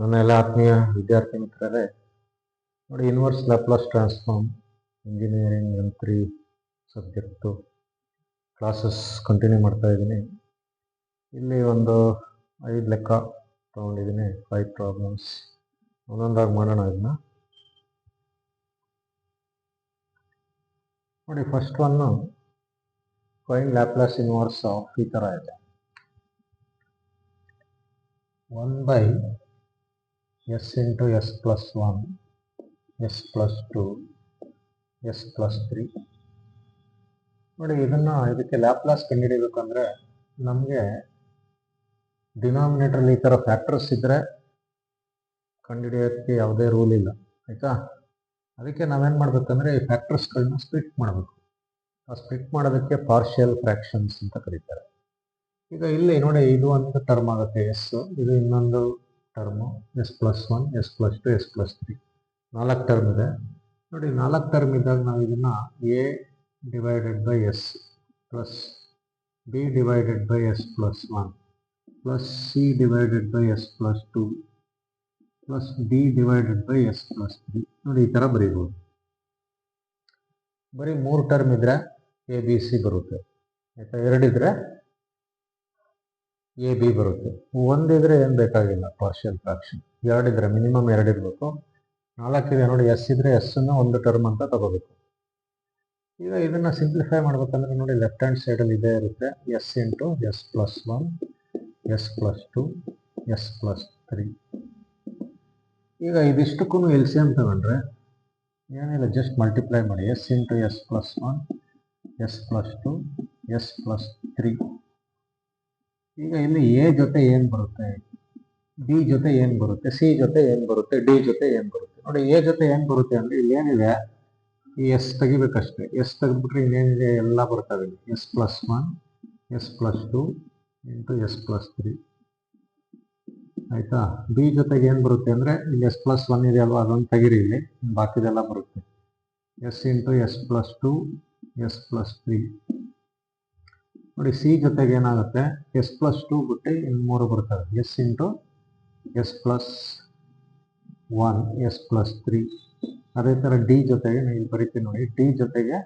ನನ್ನ ಎಲ್ಲ ಆತ್ಮೀಯ ವಿದ್ಯಾರ್ಥಿ ಮಿತ್ರರೇ, ನೋಡಿ, inverse Laplace transform engineering M3 subject classes continue ಮಾಡ್ತಾ ಇದ್ದೀನಿ. ಇಲ್ಲಿ ಒಂದು 5 ಲೆಕ್ಕ ತೊಗೊಂಡಿದ್ದೀನಿ, 5 ಪ್ರಾಬ್ಲಮ್ಸ್. ಒಂದೊಂದಾಗಿ ಮಾಡೋಣ ಇದನ್ನ. ನೋಡಿ, first one find Laplace inverse of ಈ ಥರ ಇದೆ. 1/s into s plus 1, s plus 2, s plus 3. ನೋಡಿ, ಇದಕ್ಕೆ ಲ್ಯಾಪ್ಲಾಸ್ ಕಂಡುಹಿಡಿಬೇಕಂದ್ರೆ ನಮಗೆ ಡಿನಾಮಿನೇಟರ್ಲಿ ಈ ಥರ ಫ್ಯಾಕ್ಟರ್ಸ್ ಇದ್ದರೆ ಕಂಡುಹಿಡಿಯೋಕ್ಕೆ ಯಾವುದೇ ರೂಲ್ ಇಲ್ಲ, ಆಯಿತಾ. ಅದಕ್ಕೆ ನಾವೇನು ಮಾಡಬೇಕಂದ್ರೆ ಈ ಫ್ಯಾಕ್ಟರ್ಸ್ಗಳನ್ನ ಸ್ಪ್ಲಿಟ್ ಮಾಡಬೇಕು. ಆ ಸ್ಪ್ಲಿಟ್ ಮಾಡೋದಕ್ಕೆ ಪಾರ್ಷಿಯಲ್ ಫ್ರ್ಯಾಕ್ಷನ್ಸ್ ಅಂತ ಕರೀತಾರೆ. ಈಗ ಇಲ್ಲಿ ನೋಡಿ, ಇದು ಒಂದು ಟರ್ಮ್ ಆಗುತ್ತೆ ಎಸ್, ಇದು ಇನ್ನೊಂದು term s plus 1, s plus 2, s plus 3, 4 term ಇದೆ. ನೋಡಿ, 4 ಟರ್ಮ್ ಇದ್ದಾಗ ನಾವು ಇದನ್ನು a divided by s plus b divided by s plus 1 plus c divided by s plus 2 plus d divided by s plus 3. ನೋಡಿ, ಈ ಥರ ಬರೀಬೋದು. ಬರೀ 3 term ಇದ್ರೆ a b c ಬರುತ್ತೆ, ಆಯಿತಾ. 2 ಇದ್ರೆ a b ಬರುತ್ತೆ. 1 ಇದ್ರೆ ಏನು ಬೇಕಾಗಿಲ್ಲ, ಪಾರ್ಷಿಯಲ್ ಫ್ರಾಕ್ಷನ್. 2 ಇದ್ರೆ ಮಿನಿಮಮ್ 2 ಇರಬೇಕು. 4 ಇದೆ ನೋಡಿ, ಎಸ್ ಇದ್ರೆ ಎಸ್ ಅನ್ನು ಒಂದು ಟರ್ಮ್ ಅಂತ ತಗೋಬೇಕು. ಈಗ ಇದನ್ನ ಸಿಂಪ್ಲಿಫೈ ಮಾಡ್ಬೇಕಂದ್ರೆ ನೋಡಿ, ಲೆಫ್ಟ್ ಹ್ಯಾಂಡ್ ಸೈಡಲ್ಲಿ ಇದೇ ಇರುತ್ತೆ, S into S plus 1, S plus 2, S plus 3. ಈಗ ಇದಿಷ್ಟಕ್ಕೂ ಎಲ್ ಸಿ ಎಮ್ ತಗೊಂಡ್ರೆ ಏನಿಲ್ಲ, ಜಸ್ಟ್ ಮಲ್ಟಿಪ್ಲೈ ಮಾಡಿ. S into S plus 1, S plus 2, S plus 3. ಈಗ ಇಲ್ಲಿ ಎ ಜೊತೆ ಏನು ಬರುತ್ತೆ, ಬಿ ಜೊತೆ ಏನು ಬರುತ್ತೆ, ಸಿ ಜೊತೆ ಏನು ಬರುತ್ತೆ, ಡಿ ಜೊತೆ ಏನು ಬರುತ್ತೆ. ನೋಡಿ, ಎ ಜೊತೆ ಏನು ಬರುತ್ತೆ ಅಂದರೆ ಇಲ್ಲಿ ಏನಿದೆ, ಈ ಎಸ್ ತೆಗಿಬೇಕಷ್ಟೇ. ಎಸ್ ತೆಗೆದ್ಬಿಟ್ರೆ ಇನ್ನೇನಿದೆ ಎಲ್ಲ ಬರ್ತವೆ. S plus 1, S plus 2 into S plus 3, ಆಯಿತಾ. ಬಿ ಜೊತೆಗೆ ಏನು ಬರುತ್ತೆ ಅಂದರೆ ಇಲ್ಲಿ ಎಸ್ ಪ್ಲಸ್ 1 ಇದೆ ಅಲ್ವಾ, ಅದೊಂದು ತೆಗಿರಿ, ಇಲ್ಲಿ ಬಾಕಿದೆಲ್ಲ ಬರುತ್ತೆ. S into S plus 2, S plus 3. ನೋಡಿ, ಸಿ ಜೊತೆಗೆ ಏನಾಗುತ್ತೆ, ಎಸ್ ಪ್ಲಸ್ 2 ಬಿಟ್ಟು ಇನ್ನು 3 ಬರ್ತವೆ. S into S plus 1, S plus 3. ಅದೇ ಥರ ಡಿ ಜೊತೆಗೆ ನಾನು ಇಲ್ಲಿ ಬರೀತೀನಿ ನೋಡಿ, ಡಿ ಜೊತೆಗೆ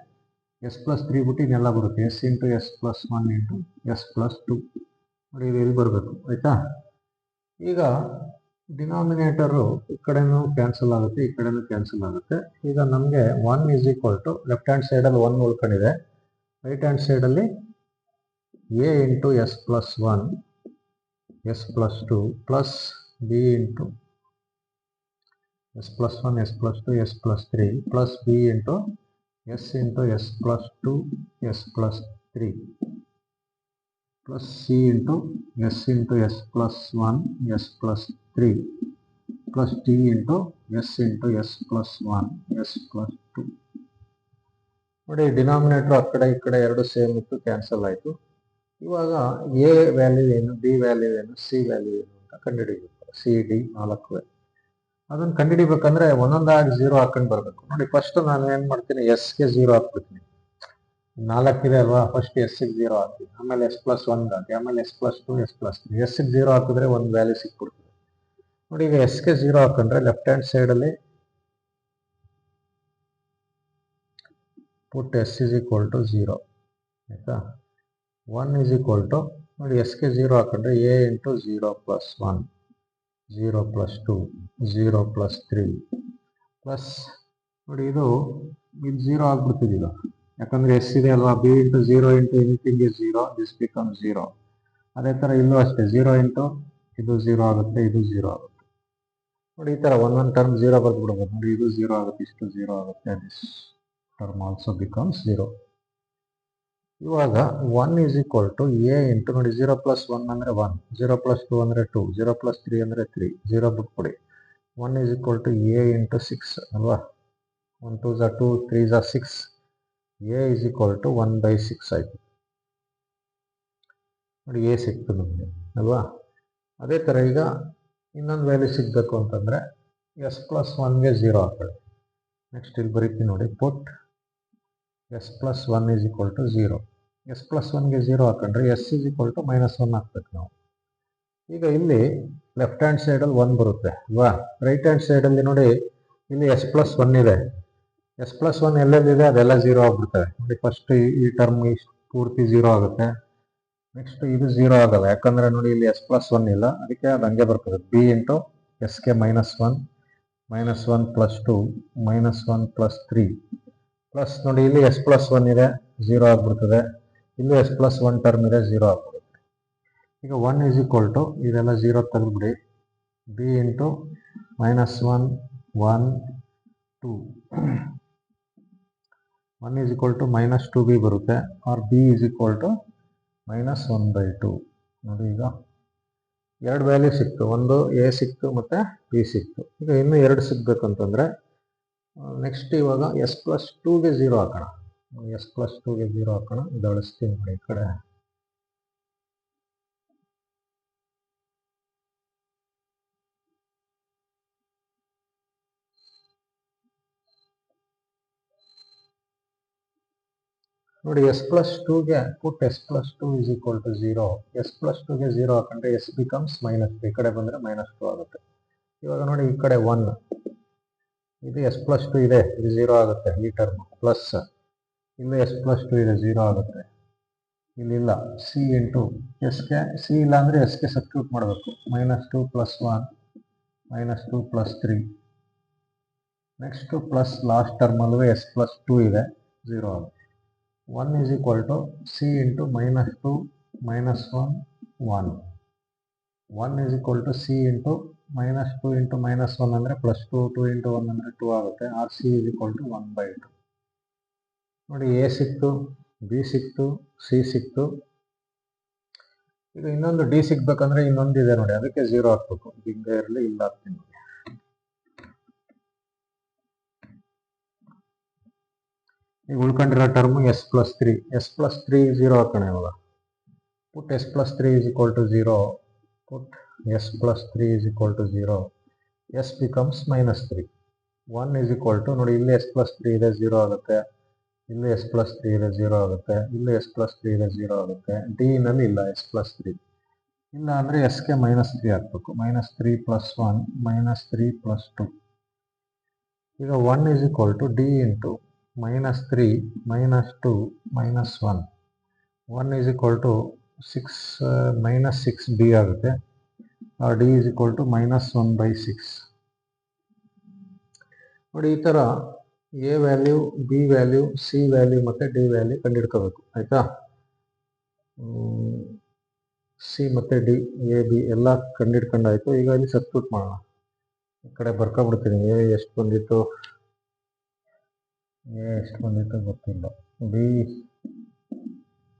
ಎಸ್ ಪ್ಲಸ್ 3 ಬಿಟ್ಟು ಇನ್ನೆಲ್ಲ ಬರುತ್ತೆ. S into S plus 1 into S plus 2. ನೋಡಿ, ಇದು ಎಲ್ಲಿ ಬರಬೇಕು, ಆಯಿತಾ. ಈಗ ಡಿನಾಮಿನೇಟರು ಈ ಕಡೆನೂ ಕ್ಯಾನ್ಸಲ್ ಆಗುತ್ತೆ, ಈ ಕಡೆನೂ ಕ್ಯಾನ್ಸಲ್ ಆಗುತ್ತೆ. ಈಗ ನಮಗೆ 1 is equal to left hand ಸೈಡಲ್ಲಿ 1 ಉಳ್ಕೊಂಡಿದೆ, ರೈಟ್ ಹ್ಯಾಂಡ್ ಸೈಡಲ್ಲಿ a into S plus 1, S plus 2 plus B into S plus 1, S plus 2, S plus 3 plus B into S plus 2, S plus 3 plus C into S plus 1, S plus 3 plus D into S plus 1, S plus 2. ನೋಡಿ, denominator ಆ ಕಡೆ ಈ ಕಡೆ ಎರಡು same ಇತ್ತು, cancel ಆಯಿತು. ಇವಾಗ A value ಏನು, ಬಿ ವ್ಯಾಲ್ಯೂ ಏನು, ಸಿ ವ್ಯಾಲ್ಯೂ ಏನು ಅಂತ ಕಂಡುಹಿಡಿಬೇಕು. ಸಿ ಡಿ 4 ಅದನ್ನು ಕಂಡುಹಿಡಿಬೇಕಂದ್ರೆ ಒಂದೊಂದಾಗಿ 0 ಹಾಕೊಂಡು ಬರಬೇಕು. ನೋಡಿ, ಫಸ್ಟ್ ನಾನು ಏನು ಮಾಡ್ತೀನಿ, ಎಸ್ಗೆ 0 ಹಾಕ್ಬಿಡ್ತೀನಿ. 4 ಇದೆ ಅಲ್ವಾ, ಫಸ್ಟ್ ಎಸ್ಗೆ 0 ಹಾಕ್ತೀನಿ, ಆಮೇಲೆ ಎಸ್ ಪ್ಲಸ್ 1 ಹಾಕಿ, ಆಮೇಲೆ ಎಸ್ ಪ್ಲಸ್ 2, ಎಸ್ ಪ್ಲಸ್ 3. ಎಸ್ಗೆ 0 ಹಾಕಿದ್ರೆ ಒಂದು ವ್ಯಾಲ್ಯೂ ಸಿಕ್ಬಿಡ್ತದೆ. ನೋಡಿ, ಈಗ ಎಸ್ಗೆ 0 ಹಾಕೊಂಡ್ರೆ ಲೆಫ್ಟ್ ಹ್ಯಾಂಡ್ ಸೈಡಲ್ಲಿ ಪುಟ್ ಎಸ್ ಇಸ್ ಈಕ್ವಲ್ ಟು 0, ಆಯಿತಾ. 1 ಈಸ್ ಈಕ್ವಲ್ ಟು, ನೋಡಿ, ಎಸ್ಗೆ 0 ಹಾಕೊಂಡ್ರೆ A into 0 plus 1, 0 plus 2, 0 plus 3 plus, ನೋಡಿ, ಇದು 0 ಆಗ್ಬಿಡ್ತಿದ್ದಿಲ್ಲ, ಯಾಕಂದರೆ ಎಸ್ ಇದೆ ಅಲ್ವಾ. B into 0 into anything is 0, this become 0. ಅದೇ ಥರ ಇಲ್ಲೂ ಅಷ್ಟೇ, 0 ಇಂಟು ಇದು 0 ಆಗುತ್ತೆ, ಇದು 0 ಆಗುತ್ತೆ. ನೋಡಿ, ಈ ಥರ ಒಂದೊಂದು ಟರ್ಮ್ 0 ಬರೆದ್ಬಿಡ್ಬೋದು. ನೋಡಿ, ಇದು 0 ಆಗುತ್ತೆ, ಇಷ್ಟು 0 ಆಗುತ್ತೆ, ದಿಸ್ ಟರ್ಮ್ ಆಲ್ಸೋ ಬಿಕಮ್ಸ್ 0. ಇವಾಗ 1 is equal to A into, ನೋಡಿ, 0 ಪ್ಲಸ್ 1 ಅಂದರೆ 1, 0 ಪ್ಲಸ್ 2 ಅಂದರೆ 2, 0 ಪ್ಲಸ್ 3 ಅಂದರೆ 3, 0 ಬಿಟ್ಕೊಡಿ. 1 is equal to A into 6 ಅಲ್ವಾ. 1 2 ज़ 2, 3 ज़ 6, ಎ ಈಸ್ ಈಕ್ವಲ್ ಟು 1/6 ಆಯಿತು. ನೋಡಿ, ಎ ಸಿಕ್ತು ನಮಗೆ ಅಲ್ವಾ. ಅದೇ ಥರ ಈಗ ಇನ್ನೊಂದು ವ್ಯಾಲ್ಯೂ ಸಿಗಬೇಕು ಅಂತಂದರೆ ಎಸ್ ಪ್ಲಸ್ 1ಗೆ 0 ಹಾಕೊಳ್ಳಿ. ನೆಕ್ಸ್ಟ್ ಇಲ್ಲಿ ಬರೀತೀನಿ ನೋಡಿ, put s plus 1 is equal to 0. S plus ಒನ್ಗೆ 0 ಹಾಕೊಂಡ್ರೆ ಎಸ್ ಇಸ್ ಈಕ್ವಲ್ ಟು -1 ಹಾಕ್ಬೇಕು ನಾವು. ಈಗ ಇಲ್ಲಿ ಲೆಫ್ಟ್ ಹ್ಯಾಂಡ್ ಸೈಡಲ್ಲಿ 1 ಬರುತ್ತೆ ಅಲ್ವಾ. ರೈಟ್ ಹ್ಯಾಂಡ್ ಸೈಡಲ್ಲಿ ನೋಡಿ, ಇಲ್ಲಿ ಎಸ್ ಪ್ಲಸ್ 1 ಇದೆ. ಎಸ್ ಪ್ಲಸ್ 1 ಎಲ್ಲೆಲ್ಲಿದೆ ಅದೆಲ್ಲ 0 ಆಗ್ಬಿಡ್ತವೆ ನೋಡಿ. ಫಸ್ಟ್ ಈ ಟರ್ಮ್ ಪೂರ್ತಿ 0 ಆಗುತ್ತೆ. ನೆಕ್ಸ್ಟ್ ಇದು 0 ಆಗಲ್ಲ, ಯಾಕಂದ್ರೆ ನೋಡಿ ಇಲ್ಲಿ ಎಸ್ ಪ್ಲಸ್ 1 ಇಲ್ಲ, ಅದಕ್ಕೆ ಅದು ಹಂಗೆ ಬರ್ತದೆ. ಬಿ ಇಂಟು ಎಸ್ಗೆ -1 -1 ಪ್ಲಸ್ 2 -1 ಪ್ಲಸ್ 3 ಪ್ಲಸ್ ನೋಡಿ ಇಲ್ಲಿ ಎಸ್ ಪ್ಲಸ್ 1 ಇದೆ, 0 ಆಗ್ಬಿಡ್ತದೆ. ಇಲ್ಲಿ ಎಸ್ ಪ್ಲಸ್ 1 ಟರ್ಮ್ ಇದೆ, 0 ಆಗ್ಬಿಡುತ್ತೆ. ಈಗ 1 ಇಸ್ ಈಕ್ವಲ್ ಟು ಇದೆಲ್ಲ 0 ತೆಗೆದ್ಬಿಡಿ. B into -1 1 2 1 is equal to -2b ಬರುತ್ತೆ, or b is equal to -1/2. ನೋಡಿ ಈಗ ಎರಡು ವ್ಯಾಲ್ಯೂ ಸಿಕ್ತು, ಒಂದು ಎ ಸಿಕ್ತು ಮತ್ತು ಬಿ ಸಿಕ್ತು. ಈಗ ಇನ್ನೂ ಎರಡು ಸಿಗ್ಬೇಕು ಅಂತಂದರೆ ನೆಕ್ಸ್ಟ್ ಇವಾಗ ಎಸ್ ಪ್ಲಸ್ 2ಗೆ 0 ಹಾಕೋಣ. ಎಸ್ ಪ್ಲಸ್ 2ಗೆ 0 ಹಾಕೋಣ. ಇದು ಅಳಿಸ್ತೀನಿ ನೋಡಿ ಈ ಕಡೆ. ನೋಡಿ ಎಸ್ ಪ್ಲಸ್ 2ಗೆ put s plus 2 is equal to 0. S plus 2ಗೆ 0 ಹಾಕೊಂಡ್ರೆ ಎಸ್ ಬಿಕಮ್ಸ್ -3. ಈ ಕಡೆ ಬಂದರೆ -2 ಆಗುತ್ತೆ. ಇವಾಗ ನೋಡಿ ಈ ಕಡೆ 1, ಇದು ಎಸ್ ಪ್ಲಸ್ 2 ಇದೆ, ಇದು 0 ಆಗುತ್ತೆ ಈ ಟರ್ಮ್. ಪ್ಲಸ್ ಇಲ್ಲಿ ಎಸ್ ಪ್ಲಸ್ 2 ಇದೆ, 0 ಆಗುತ್ತೆ. ಇಲ್ಲಿಲ್ಲ, ಸಿ ಇಂಟು ಎಸ್ಗೆ, ಸಿ ಇಲ್ಲ ಅಂದರೆ ಎಸ್ಗೆ ಸಬ್ಸ್ಟಿಟ್ಯೂಟ್ ಮಾಡಬೇಕು. -2 plus 1 -2 plus 3. Next plus last ಟರ್ಮಲ್ಲೂ ಎಸ್ ಪ್ಲಸ್ 2 ಇದೆ, 0 ಆಗುತ್ತೆ. 1 is equal to c into -2 -1 1. 1 is equal to c into -2 into -1 ಅಂದರೆ +2, 2 into 1 ಅಂದರೆ 2 ಆಗುತ್ತೆ. R C is equal to 1/2. ನೋಡಿ ಎ ಸಿಕ್ತು, ಬಿ ಸಿಕ್ತು, ಸಿ ಸಿಕ್ತು. ಈಗ ಇನ್ನೊಂದು ಡಿ ಸಿಗ್ಬೇಕಂದ್ರೆ ಇನ್ನೊಂದು ಇದೆ ನೋಡಿ, ಅದಕ್ಕೆ 0 ಹಾಕ್ಬೇಕು. ಹಿಂಗೆ ಇರಲಿ, ಇಲ್ಲ ಹಾಕ್ತೀನಿ. ಈಗ ಉಳ್ಕೊಂಡಿರೋ term s plus 3. S plus 3 0 ಹಾಕೋಣ ಇವಾಗ. Put s plus 3 is equal to 0. Put s plus 3 is equal to 0. S becomes -3. 1 is equal to ನೋಡಿ ಇಲ್ಲಿ ಎಸ್ ಪ್ಲಸ್ 3 ಇದೆ, 0 ಆಗುತ್ತೆ. ಇಲ್ಲಿ ಎಸ್ ಪ್ಲಸ್ 3 ಇದೆ, 0 ಆಗುತ್ತೆ. ಇಲ್ಲಿ ಎಸ್ ಪ್ಲಸ್ 3 ಇದೆ, 0 ಆಗುತ್ತೆ. ಡಿ ನಲ್ಲಿ ಇಲ್ಲ ಎಸ್ ಪ್ಲಸ್ 3 ಇಲ್ಲ ಅಂದರೆ ಎಸ್ಗೆ -3 ಹಾಕ್ಬೇಕು. -3 ಪ್ಲಸ್ 1 -3 ಪ್ಲಸ್ 2. ಈಗ 1 is equal to D into -3 -2 -1. 1 is equal to 6 b ಆಗುತ್ತೆ. D is equal to -1/6. ನೋಡಿ ಈ ಥರ A value, B value, C value ಮತ್ತು ಡಿ ವ್ಯಾಲ್ಯೂ ಕಂಡುಹಿಡ್ಕೋಬೇಕು, ಆಯಿತಾ. ಸಿ ಮತ್ತು ಡಿ, ಎ ಬಿ ಎಲ್ಲ ಕಂಡುಹಿಡ್ಕೊಂಡಾಯಿತು. ಈಗ ಇಲ್ಲಿ ಸಬ್ಸ್ಟಿಟ್ಯೂಟ್ ಮಾಡೋಣ. ಈ ಕಡೆ ಬರ್ಕೊಬಿಡ್ತೀನಿ. ಎ ಎಷ್ಟು ಬಂದಿತ್ತು ಗೊತ್ತಿಲ್ಲ. ಬಿ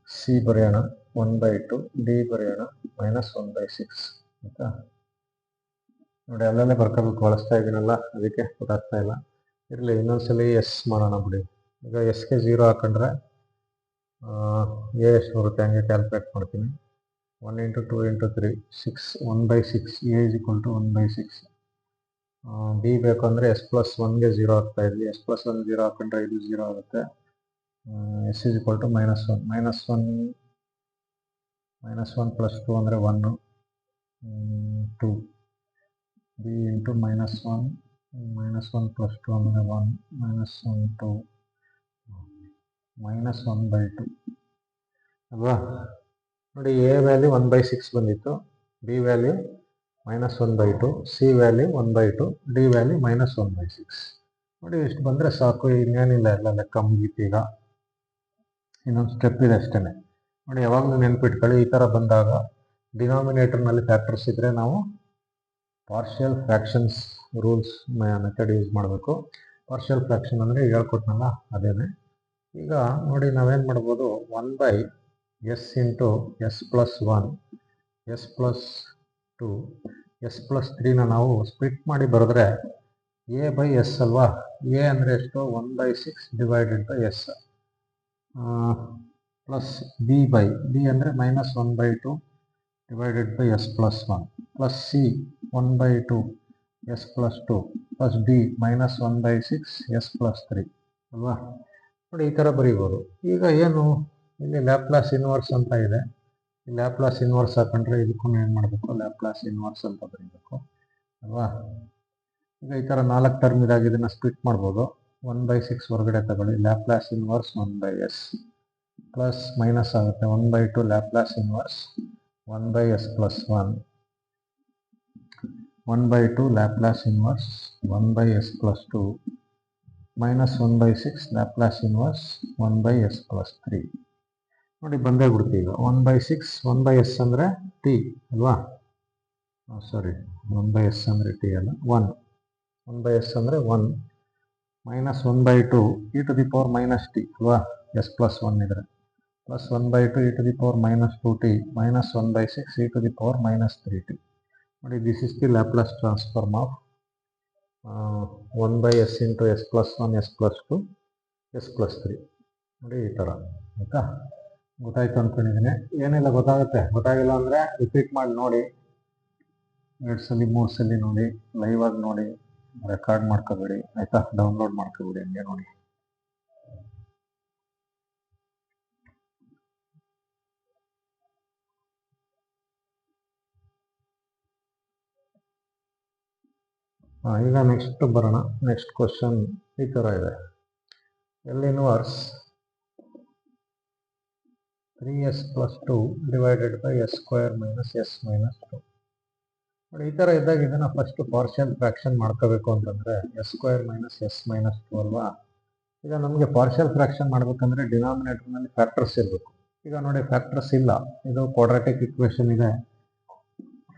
ಸಿ ಬರೆಯೋಣ 1/2, ಡಿ ಬರೆಯೋಣ -1/6, ಆಯಿತಾ. ನೋಡಿ ಅಲ್ಲಲ್ಲೇ ಬರ್ಕೋಬೇಕು, ಬಳಸ್ತಾ ಇದ್ದೀನಲ್ಲ ಅದಕ್ಕೆ ಗೊತ್ತಾಗ್ತಾ ಇಲ್ಲ. ಇರಲಿ, ಇನ್ನೊಂದ್ಸಲಿ ಎಸ್ ಮಾಡೋಣ ಬಿಡಿ. ಈಗ ಎಸ್ಗೆ 0 ಹಾಕೊಂಡ್ರೆ ಎ ಎಷ್ಟು ಬರುತ್ತೆ ಹಂಗೆ ಕ್ಯಾಲ್ಕುಲೇಟ್ ಮಾಡ್ತೀನಿ. 1 × 2 × 3 6 1/6. A is equal to 1/6. B ಬೇಕು ಅಂದರೆ ಎಸ್ ಪ್ಲಸ್ 1ಗೆ 0 ಹಾಕ್ತಾ ಇದ್ವಿ. ಎಸ್ ಪ್ಲಸ್ 1 0 ಹಾಕೊಂಡ್ರೆ ಇದು 0 ಆಗುತ್ತೆ. S is equal to -1 -1 plus 2 ಅಂದರೆ 1 2. ಬಿ ಇಂಟು -1 ಪ್ಲಸ್ 2 ಅಂದರೆ 1 -1 2 -1/2 ಅಲ್ವಾ. ನೋಡಿ ಎ ವ್ಯಾಲ್ಯೂ 1/6 ಬಂದಿತ್ತು, B value -1/2, C value 1/2, D value -1/6. ನೋಡಿ ಇಷ್ಟು ಬಂದರೆ ಸಾಕು, ಇನ್ನೇನಿಲ್ಲ, ಎಲ್ಲ ಲೆಕ್ಕ ಮುಗೀತು. ಈಗ ಇನ್ನೊಂದು ಸ್ಟೆಪ್ ಇದೆ ಅಷ್ಟೇ. ನೋಡಿ ಯಾವಾಗಲೂ ನೆನ್ಪಿಟ್ಕೊಳ್ಳಿ, ಈ ಥರ ಬಂದಾಗ ಡಿನಾಮಿನೇಟರ್ನಲ್ಲಿ ಫ್ಯಾಕ್ಟರ್ಸ್ ಇದ್ದರೆ ನಾವು partial fractions rules method use ಮಾಡಬೇಕು. ಪಾರ್ಷಿಯಲ್ ಫ್ರ್ಯಾಕ್ಷನ್ ಅಂದರೆ ಹೇಳ್ಕೊಟ್ನಲ್ಲ ಅದೇನೆ. ಈಗ ನೋಡಿ ನಾವೇನು ಮಾಡ್ಬೋದು, 1/s into S plus 1, S plus 2, S plus 3ನ ನಾವು ಸ್ಪ್ಲಿಟ್ ಮಾಡಿ ಬರೆದ್ರೆ a/s ಅಲ್ವಾ. ಎ ಅಂದರೆ ಎಷ್ಟು, 1/6 divided by S, plus B ಅಂದರೆ -1/2 divided by S plus 1, plus C 1/2 S plus 2, plus D -1/6 S plus 3 ಅಲ್ವಾ. ನೋಡಿ ಈ ಥರ ಬರೀಬೋದು. ಈಗ ಏನು ಇಲ್ಲಿ ಲ್ಯಾಪ್ಲಾಸ್ ಇನ್ವರ್ಸ್ ಅಂತ ಇದೆ. ಈ ಲ್ಯಾಪ್ಲಾಸ್ ಇನ್ವರ್ಸ್ ಹಾಕೊಂಡ್ರೆ ಇದಕ್ಕೂ ಏನು ಮಾಡಬೇಕು, ಲ್ಯಾಪ್ಲಾಸ್ ಇನ್ವರ್ಸ್ ಅಂತ ಬರೀಬೇಕು ಅಲ್ವಾ. ಈಗ ಈ ಥರ 4 ಟರ್ಮ್ ಇದಾಗ ಇದನ್ನು ಸ್ಪ್ಲಿಟ್ ಮಾಡ್ಬೋದು. 1/6 ಹೊರಗಡೆ ತಗೊಳ್ಳಿ, Laplace inverse 1/s plus minus ಆಗುತ್ತೆ 1/2 Laplace inverse 1/s plus 1 1/2 Laplace inverse 1/s plus 2 minus 1/6 Laplace inverse 1/s plus 3. ನೋಡಿ ಬಂದೇ ಬಿಡುತ್ತೆ ಈಗ 1/6 1/s ಅಂದರೆ ಟಿ ಅಲ್ವಾ, ಸಾರಿ 1/s ಅಂದರೆ ಟಿ ಅಲ್ಲ 1/s ಅಂದರೆ 1 minus 1/2 e to the power minus T ಅಲ್ವಾ, ಎಸ್ ಪ್ಲಸ್ 1 ಇದ್ರೆ plus 1/2 e to the power minus 2t minus 1/6 e to the power minus 3t. ನೋಡಿ this is the Laplace transform of 1/s into S plus 1 S plus 2 S plus 3. ನೋಡಿ ಈ ಥರ ಆಯಿತಾ, ಗೊತ್ತಾಯ್ತು ಅಂದ್ಕೊಂಡಿದ್ದೀನಿ. ಏನಿಲ್ಲ ಗೊತ್ತಾಗುತ್ತೆ, ಗೊತ್ತಾಗಿಲ್ಲ ಅಂದರೆ ರಿಪೀಟ್ ಮಾಡಿ ನೋಡಿ, 2 ಸಲ 3 ಸಲ ನೋಡಿ, ಲೈವ್ ಆಗಿ ನೋಡಿ, ರೆಕಾರ್ಡ್ ಮಾಡ್ಕೋಬೇಡಿ ಆಯಿತಾ, ಡೌನ್ಲೋಡ್ ಮಾಡ್ಕೋಬೇಡಿ, ಹಂಗೆ ನೋಡಿ. ಈಗ ನೆಕ್ಸ್ಟ್ ಬರೋಣ. ನೆಕ್ಸ್ಟ್ ಕ್ವಶನ್ ಈ ಥರ ಇದೆ, L inverse 3s plus 2 divided by s square minus S minus 2. ನೋಡಿ ಈ ಥರ ಇದ್ದಾಗ ಇದನ್ನು ಫಸ್ಟ್ ಪಾರ್ಷಿಯಲ್ ಫ್ರ್ಯಾಕ್ಷನ್ ಮಾಡ್ಕೋಬೇಕು ಅಂತಂದರೆ S square minus S minus 2 ಅಲ್ವಾ. ಈಗ ನಮಗೆ ಪಾರ್ಷಿಯಲ್ ಫ್ರ್ಯಾಕ್ಷನ್ ಮಾಡಬೇಕಂದ್ರೆ ಡಿನಾಮಿನೇಟರ್ನಲ್ಲಿ ಫ್ಯಾಕ್ಟರ್ಸ್ ಇರಬೇಕು. ಈಗ ನೋಡಿ ಫ್ಯಾಕ್ಟರ್ಸ್ ಇಲ್ಲ, ಇದು ಕ್ವಾಡ್ರಾಟಿಕ್ ಇಕ್ವೇಷನ್ ಇದೆ,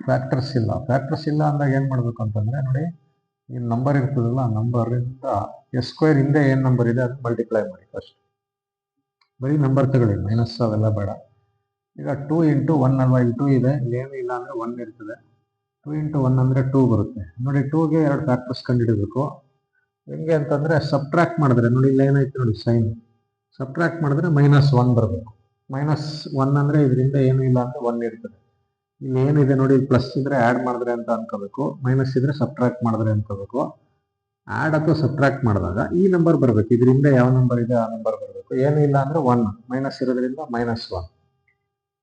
ಫ್ಯಾಕ್ಟರ್ಸ್ ಇಲ್ಲ ಅಂದಾಗ ಏನು ಮಾಡಬೇಕು ಅಂತಂದರೆ ನೋಡಿ ಈ ನಂಬರ್ ಇರ್ತದಲ್ಲ, ನಂಬರಿಂದ ಎಸ್ ಸ್ಕ್ವೇರ್ ಹಿಂದೆ ಏನು ನಂಬರ್ ಇದೆ ಅದು ಮಲ್ಟಿಪ್ಲೈ ಮಾಡಿ ಫಸ್ಟ್. ಬರೀ ನಂಬರ್ ತಗೊಳ್ಳಿ, ಮೈನಸ್ ಅವೆಲ್ಲ ಬೇಡ. ಈಗ 2 ಇಂಟು 1 ಅಲ್ವಾ, ಇಲ್ಲಿ 2 ಇದೆ, ಏನು ಇಲ್ಲ ಅಂದರೆ 1 ಇರ್ತದೆ. 2 ಇಂಟು 1 ಅಂದರೆ 2 ಬರುತ್ತೆ. ನೋಡಿ 2ಗೆ 2 ಫ್ಯಾಕ್ಟರ್ಸ್ ಕಂಡುಹಿಡಬೇಕು. ಹೆಂಗೆ ಅಂತಂದರೆ ಸಬ್ಟ್ರಾಕ್ಟ್ ಮಾಡಿದ್ರೆ ನೋಡಿ ಇಲ್ಲಿ ಏನಾಯ್ತು ನೋಡಿ ಸೈನ್, ಸಬ್ಟ್ರಾಕ್ಟ್ ಮಾಡಿದ್ರೆ ಮೈನಸ್ 1 ಬರಬೇಕು. ಮೈನಸ್ 1 ಅಂದರೆ ಇದರಿಂದ ಏನು ಇಲ್ಲ ಅಂದರೆ 1 ಇರ್ತದೆ. ಇಲ್ಲಿ ಏನಿದೆ ನೋಡಿ, ಇಲ್ಲಿ ಪ್ಲಸ್ ಇದ್ರೆ ಆ್ಯಡ್ ಮಾಡಿದ್ರೆ ಅಂತ ಅನ್ಕೋಬೇಕು, ಮೈನಸ್ ಇದ್ರೆ ಸಬ್ಟ್ರಾಕ್ಟ್ ಮಾಡಿದ್ರೆ ಅನ್ಕೋಬೇಕು. ಆ್ಯಡ್ ಅಥವಾ ಸಬ್ಟ್ರಾಕ್ಟ್ ಮಾಡಿದಾಗ ಈ ನಂಬರ್ ಬರಬೇಕು, ಇದರಿಂದ ಯಾವ ನಂಬರ್ ಇದೆ ಆ ನಂಬರ್ ಬರಬೇಕು. ಏನು ಇಲ್ಲ ಅಂದರೆ 1, ಮೈನಸ್ ಇರೋದ್ರಿಂದ ಮೈನಸ್ 1.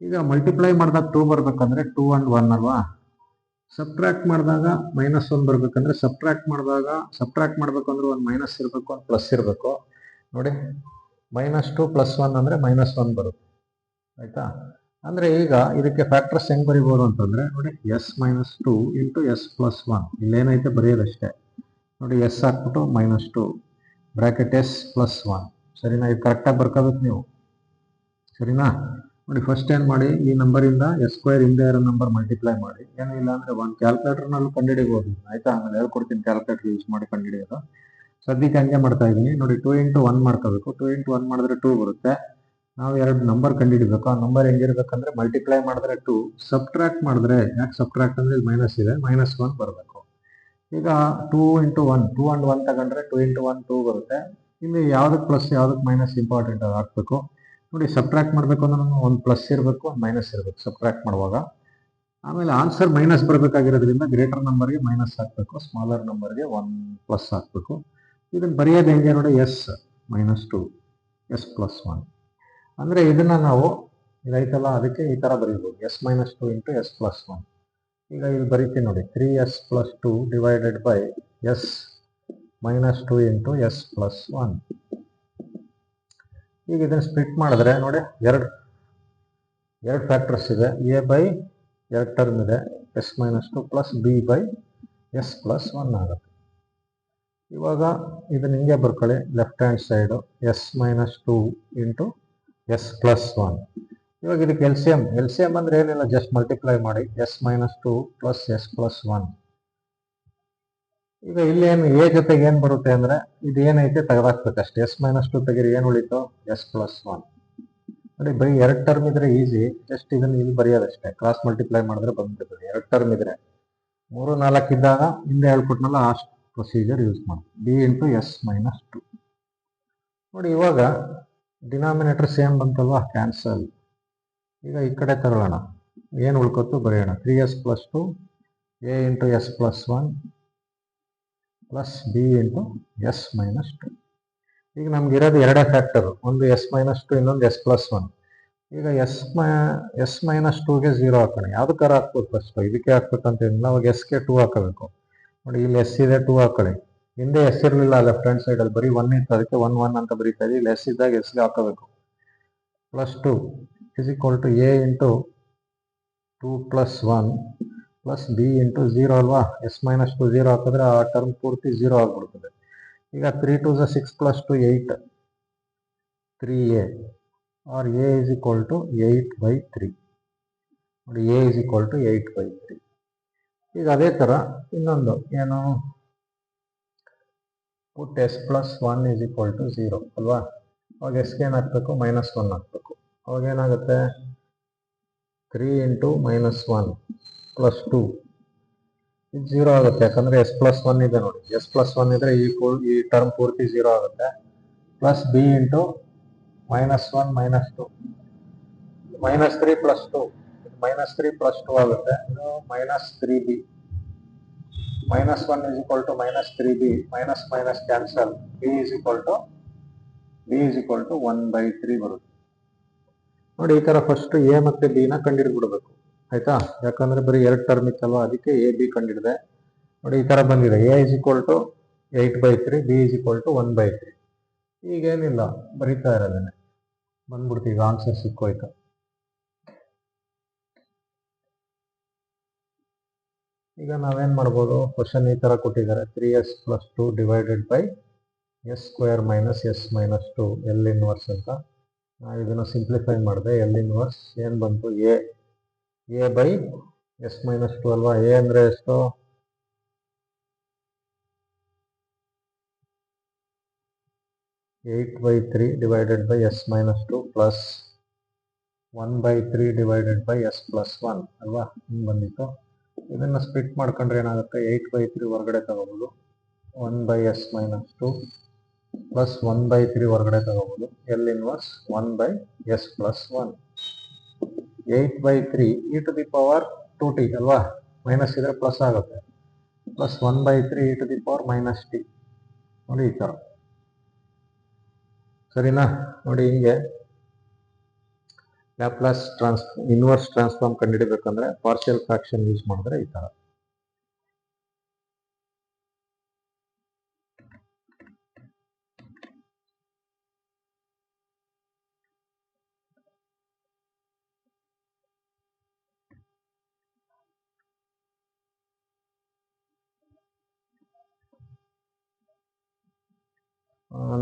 ಈಗ ಮಲ್ಟಿಪ್ಲೈ ಮಾಡಿದಾಗ 2 ಬರಬೇಕಂದ್ರೆ 2 and 1 ಅಲ್ವಾ. ಸಬ್ಟ್ರಾಕ್ಟ್ ಮಾಡಿದಾಗ ಮೈನಸ್ 1 ಬರಬೇಕಂದ್ರೆ ಸಬ್ಟ್ರಾಕ್ಟ್ ಮಾಡಬೇಕು ಅಂದ್ರೆ ಒಂದು ಮೈನಸ್ ಇರಬೇಕು, ಒಂದು ಪ್ಲಸ್ ಇರಬೇಕು. ನೋಡಿ -2 + 1 ಅಂದರೆ -1 ಬರುತ್ತೆ ಆಯಿತಾ. ಅಂದರೆ ಈಗ ಇದಕ್ಕೆ ಫ್ಯಾಕ್ಟರ್ಸ್ ಹೆಂಗೆ ಬರಿಬೋದು ಅಂತಂದರೆ ನೋಡಿ s-2 ಇಂಟು s ಪ್ಲಸ್ 1, ಇಲ್ಲೇನೈತೆ ಬರೆಯೋದಷ್ಟೇ. ನೋಡಿ ಎಸ್ ಹಾಕ್ಬಿಟ್ಟು -2 ಬ್ರ್ಯಾಕೆಟ್ s ಪ್ಲಸ್ 1. ಸರಿನಾ, ಇದು ಕರೆಕ್ಟಾಗಿ ಬರ್ಕೋಬೇಕು ನೀವು, ಸರಿನಾ. ನೋಡಿ ಫಸ್ಟ್ ಏನು ಮಾಡಿ, ಈ ನಂಬರಿಂದ ಎಸ್ ಸ್ಕ್ವೇರ್ ಹಿಂದೆ ಇರೋ ನಂಬರ್ ಮಲ್ಟಿಪ್ಲೈ ಮಾಡಿ, ಏನೂ ಇಲ್ಲ ಅಂದರೆ 1. ಕ್ಯಾಲ್ಕುಲೇಟರ್ನಲ್ಲೂ ಕಂಡುಹಿಡಿಬೋದು ಆಯಿತಾ, ಆಮೇಲೆ ಹೇಳ್ಕೊಡ್ತೀನಿ ಕ್ಯಾಲ್ಕುಲೇಟರ್ ಯೂಸ್ ಮಾಡಿ ಕಂಡುಹಿಡಿಯೋದು. ಸದ್ಯಕ್ಕೆ ಹಂಗೆ ಮಾಡ್ತಾ ಇದ್ದೀನಿ. ನೋಡಿ 2 ಇಂಟು 1 ಮಾಡ್ಕೋಬೇಕು, 2 ಇಂಟು 1 ಮಾಡಿದ್ರೆ 2 ಬರುತ್ತೆ. ನಾವು 2 ನಂಬರ್ ಕಂಡುಹಿಡಿಬೇಕು. ಆ ನಂಬರ್ ಹೆಂಗಿರ್ಬೇಕಂದ್ರೆ ಮಲ್ಟಿಪ್ಲೈ ಮಾಡಿದ್ರೆ 2, ಸಬ್ಟ್ರಾಕ್ಟ್ ಮಾಡಿದ್ರೆ, ಯಾಕೆ ಸಬ್ಟ್ರಾಕ್ಟ್ ಅಂದರೆ ಇಲ್ಲಿ ಮೈನಸ್ ಇದೆ, -1 ಬರಬೇಕು. ಈಗ 2 ಇಂಟು 1, 2 and 1 ತಗೊಂಡ್ರೆ 2 ಇಂಟು 1 2 ಬರುತ್ತೆ. ಇಲ್ಲಿ ಯಾವುದಕ್ಕೆ ಪ್ಲಸ್ ಯಾವುದಕ್ಕೆ ಮೈನಸ್ ಇಂಪಾರ್ಟೆಂಟ್ ಅದು ಹಾಕಬೇಕು. ನೋಡಿ ಸಬ್ಟ್ರಾಕ್ಟ್ ಮಾಡಬೇಕು ಅಂದ್ರೆ ಒಂದು ಪ್ಲಸ್ ಇರಬೇಕು, ಒಂದು ಮೈನಸ್ ಇರಬೇಕು ಸಬ್ಟ್ರಾಕ್ಟ್ ಮಾಡುವಾಗ. ಆಮೇಲೆ ಆನ್ಸರ್ ಮೈನಸ್ ಬರಬೇಕಾಗಿರೋದ್ರಿಂದ ಗ್ರೇಟರ್ ನಂಬರ್ಗೆ ಮೈನಸ್ ಹಾಕಬೇಕು, ಸ್ಮಾಲರ್ ನಂಬರ್ಗೆ 1 ಪ್ಲಸ್ ಹಾಕಬೇಕು. ಇದನ್ನು ಬರೆಯೋದು ಹೆಂಗೆ ನೋಡಿ, s-2 s ಪ್ಲಸ್ 1 ಅಂದರೆ ಇದನ್ನು ನಾವು ಇದೈತಲ್ಲ ಅದಕ್ಕೆ ಈ ಥರ ಬರೀಬೋದು, s-2 ಇಂಟು s ಪ್ಲಸ್ 1. ಈಗ ಇಲ್ಲಿ ಬರೀತೀನಿ ನೋಡಿ 3s plus 2 divided by s-2 into s plus 1. ಈಗ ಇದನ್ನು ಸ್ಪ್ಲಿಟ್ ಮಾಡಿದ್ರೆ ನೋಡಿ ಎರಡು ಫ್ಯಾಕ್ಟರ್ಸ್ ಇದೆ, a ಬೈ 2 ಟರ್ಮ್ ಇದೆ s-2 plus b by s plus 1 ಆಗುತ್ತೆ. ಇವಾಗ ಇದನ್ನ ಹಿಂಗೆ ಬರ್ಕೊಳ್ಳಿ, left hand side s-2 into s plus 1. ಇವಾಗ ಇದಕ್ಕೆ ಎಲ್ ಸಿ ಎಮ್ ಅಂದರೆ ಏನಿಲ್ಲ, ಜಸ್ಟ್ ಮಲ್ಟಿಪ್ಲೈ ಮಾಡಿ s-2 ಪ್ಲಸ್ s ಪ್ಲಸ್ 1. ಈಗ ಇಲ್ಲಿ ಏನು ಎ ಜೊತೆಗೆ ಏನು ಬರುತ್ತೆ ಅಂದರೆ ಇದು ಏನೈತೆ ತೆಗೆದಾಕ್ಬೇಕಷ್ಟೇ. s-2 ತೆಗೀರಿ, ಏನು ಉಳಿತು s ಪ್ಲಸ್ 1. ನೋಡಿ ಬರೀ 2 ಟರ್ಮ್ ಇದ್ರೆ ಈಸಿ, ಜಸ್ಟ್ ಇದನ್ನು ಇಲ್ಲಿ ಬರೆಯೋದಷ್ಟೇ, ಕ್ರಾಸ್ ಮಲ್ಟಿಪ್ಲೈ ಮಾಡಿದ್ರೆ ಬಂದ್ಬಿಡ್ತದೆ. 2 ಟರ್ಮ್ ಇದ್ರೆ 3 4 ಇದ್ದಾಗ ಹಿಂದೆ ಹೇಳ್ಕೊಟ್ನಲ್ಲ ಆ ಪ್ರೊಸೀಜರ್ ಯೂಸ್ ಮಾಡಿ, b ಇಂಟು s-2. ನೋಡಿ ಇವಾಗ ಡಿನಾಮಿನೇಟರ್ ಸೇಮ್ ಬಂತಲ್ವಾ, ಕ್ಯಾನ್ಸಲ್. ಈಗ ಈ ಕಡೆ ತಗೊಳ್ಳೋಣ, ಏನು ಉಳ್ಕೊತು ಬರೆಯೋಣ, 3s plus 2 a into s plus 1 plus b into s-2. ಈಗ ನಮ್ಗೆ ಇರೋದು ಎರಡೇ ಫ್ಯಾಕ್ಟರ್, ಒಂದು s-2 ಇನ್ನೊಂದು s ಪ್ಲಸ್ 1. ಈಗ ಎಸ್ ಮೈನಸ್ ಟೂಗೆ 0 ಹಾಕೋಣ. ಯಾವ್ದಕ್ಕಾರ ಹಾಕ್ಬೇಕು ಫಸ್ಟ್, ಇದಕ್ಕೆ ಹಾಕ್ಬೇಕಂತ ಏನಿಲ್ಲ. ಅವಾಗ ಎಸ್ಗೆ 2 ಹಾಕಬೇಕು. ನೋಡಿ ಇಲ್ಲಿ ಎಸ್ ಇದೆ, 2 ಹಾಕೊಳ್ಳಿ. ಹಿಂದೆ ಎಸ್ ಇರಲಿಲ್ಲ ಲೆಫ್ಟ್ ಹ್ಯಾಂಡ್ ಸೈಡ್ ಅಲ್ಲಿ, ಬರೀ 1 ಇತ್ತು, ಅದಕ್ಕೆ 1 1 ಅಂತ ಬರೀತಾ ಇದೆ. ಇಲ್ಲಿ ಎಸ್ ಇದ್ದಾಗ ಎಸ್ಗೆ ಹಾಕೋಬೇಕು. Plus 2 is equal to A into 2 plus 1 plus B into 0 ಅಲ್ವಾ. ಎಸ್ ಮೈನಸ್ 2 0 ಹಾಕಿದ್ರೆ ಆ ಟರ್ಮ್ ಪೂರ್ತಿ 0 ಆಗ್ಬಿಡ್ತದೆ. ಈಗ 3 2 6 plus 2 8 3a or a is equal to 8/3. ನೋಡಿ a is equal to 8/3. ಈಗ ಅದೇ ತರ ಇನ್ನೊಂದು ಏನು, ಪುಟ್ s plus 1 is equal to 0 ಅಲ್ವಾ. ಅವಾಗ ಎಸ್ಗೆ ಏನು ಹಾಕ್ಬೇಕು, -1 ಹಾಕ್ಬೇಕು. ಅವಾಗ ಏನಾಗುತ್ತೆ, 3 ಇಂಟು -1 ಪ್ಲಸ್ 2 ಇದು 0 ಆಗುತ್ತೆ. ಯಾಕಂದ್ರೆ s plus 1 ಇದೆ. ನೋಡಿ s plus 1 ಇದ್ರೆ ಈ ಟರ್ಮ್ ಪೂರ್ತಿ 0 ಆಗುತ್ತೆ. Plus b into -1 -2 -3 plus 2 -3 plus 2 ಆಗುತ್ತೆ. ಇದು -3b. -1 is equal to -3b. Minus minus cancel. b is equal to 1/3 ಬರುತ್ತೆ. ನೋಡಿ ಈ ತರ ಫಸ್ಟ್ ಎ ಮತ್ತೆ ಬಿ ನ ಕಂಡುಹಿಡ್ಬಿಡ್ಬೇಕು, ಆಯ್ತಾ. ಯಾಕಂದ್ರೆ ಬರೀ 2 ಟರ್ಮ್ ಇತ್ತಲ್ವಾ, ಅದಕ್ಕೆ ಎ ಬಿ ಕಂಡಿಡಿದೆ. ನೋಡಿ ಈ ತರ ಬಂದಿದೆ. A is equal to 8/3, b is equal to 1/3. ಈಗೇನಿಲ್ಲ, ಬರೀತಾ ಇರೋದೇನೆ ಬಂದ್ಬಿಡ್ತೀವಿ. ಈಗ ಆನ್ಸರ್ ಸಿಕ್ಕೋಯ್ತು. ಈಗ ನಾವೇನ್ ಮಾಡ್ಬೋದು, ಕ್ವಶನ್ ಈ ತರ ಕೊಟ್ಟಿದ್ದಾರೆ. 3s plus 2 divided by s square minus s minus 2 L inverse ಅಂತ. ನಾವು ಇದನ್ನು ಸಿಂಪ್ಲಿಫೈ ಮಾಡಿದೆ. ಎಲ್ ಇನ್ವರ್ಸ್ ಏನ್ ಬಂತು, ಎ ಬೈ s ಮೈನಸ್ 2 ಅಲ್ವಾ. ಎ ಅಂದ್ರೆ ಎಷ್ಟು, 8/3 divided by s minus 2 plus 1/3 divided by s plus 1 ಅಲ್ವಾ. ಹಿಂಗೆ ಬಂದಿತ್ತು. ಇದನ್ನ ಸ್ಪ್ಲಿಟ್ ಮಾಡ್ಕೊಂಡ್ರೆ ಏನಾಗುತ್ತೆ, 8/3 ಹೊರಗಡೆ ತಗೋಬಹುದು, 1/s ಮೈನಸ್ 2 ಪ್ಲಸ್ 1/3 ಹೊರಗಡೆ ತಗೋಬಹುದು. L inverse 1/s plus 1. 8/3 e to the power 2t ಅಲ್ವಾ. ಮೈನಸ್ ಇದ್ರೆ ಪ್ಲಸ್ ಆಗುತ್ತೆ. Plus 1/3 e to the power minus t. ನೋಡಿ ಈ ತರ, ಸರಿನಾ. ನೋಡಿ ಹಿಂಗೆ ಲ್ಯಾಪ್ಲಾಸ್ ಇನ್ವರ್ಸ್ ಟ್ರಾನ್ಸ್ಫಾರ್ಮ್ ಕಂಡುಹಿಡಿಬೇಕಂದ್ರೆ ಪಾರ್ಷಿಯಲ್ ಫ್ರಾಕ್ಷನ್ ಯೂಸ್ ಮಾಡಿದ್ರೆ ಈ ತರ.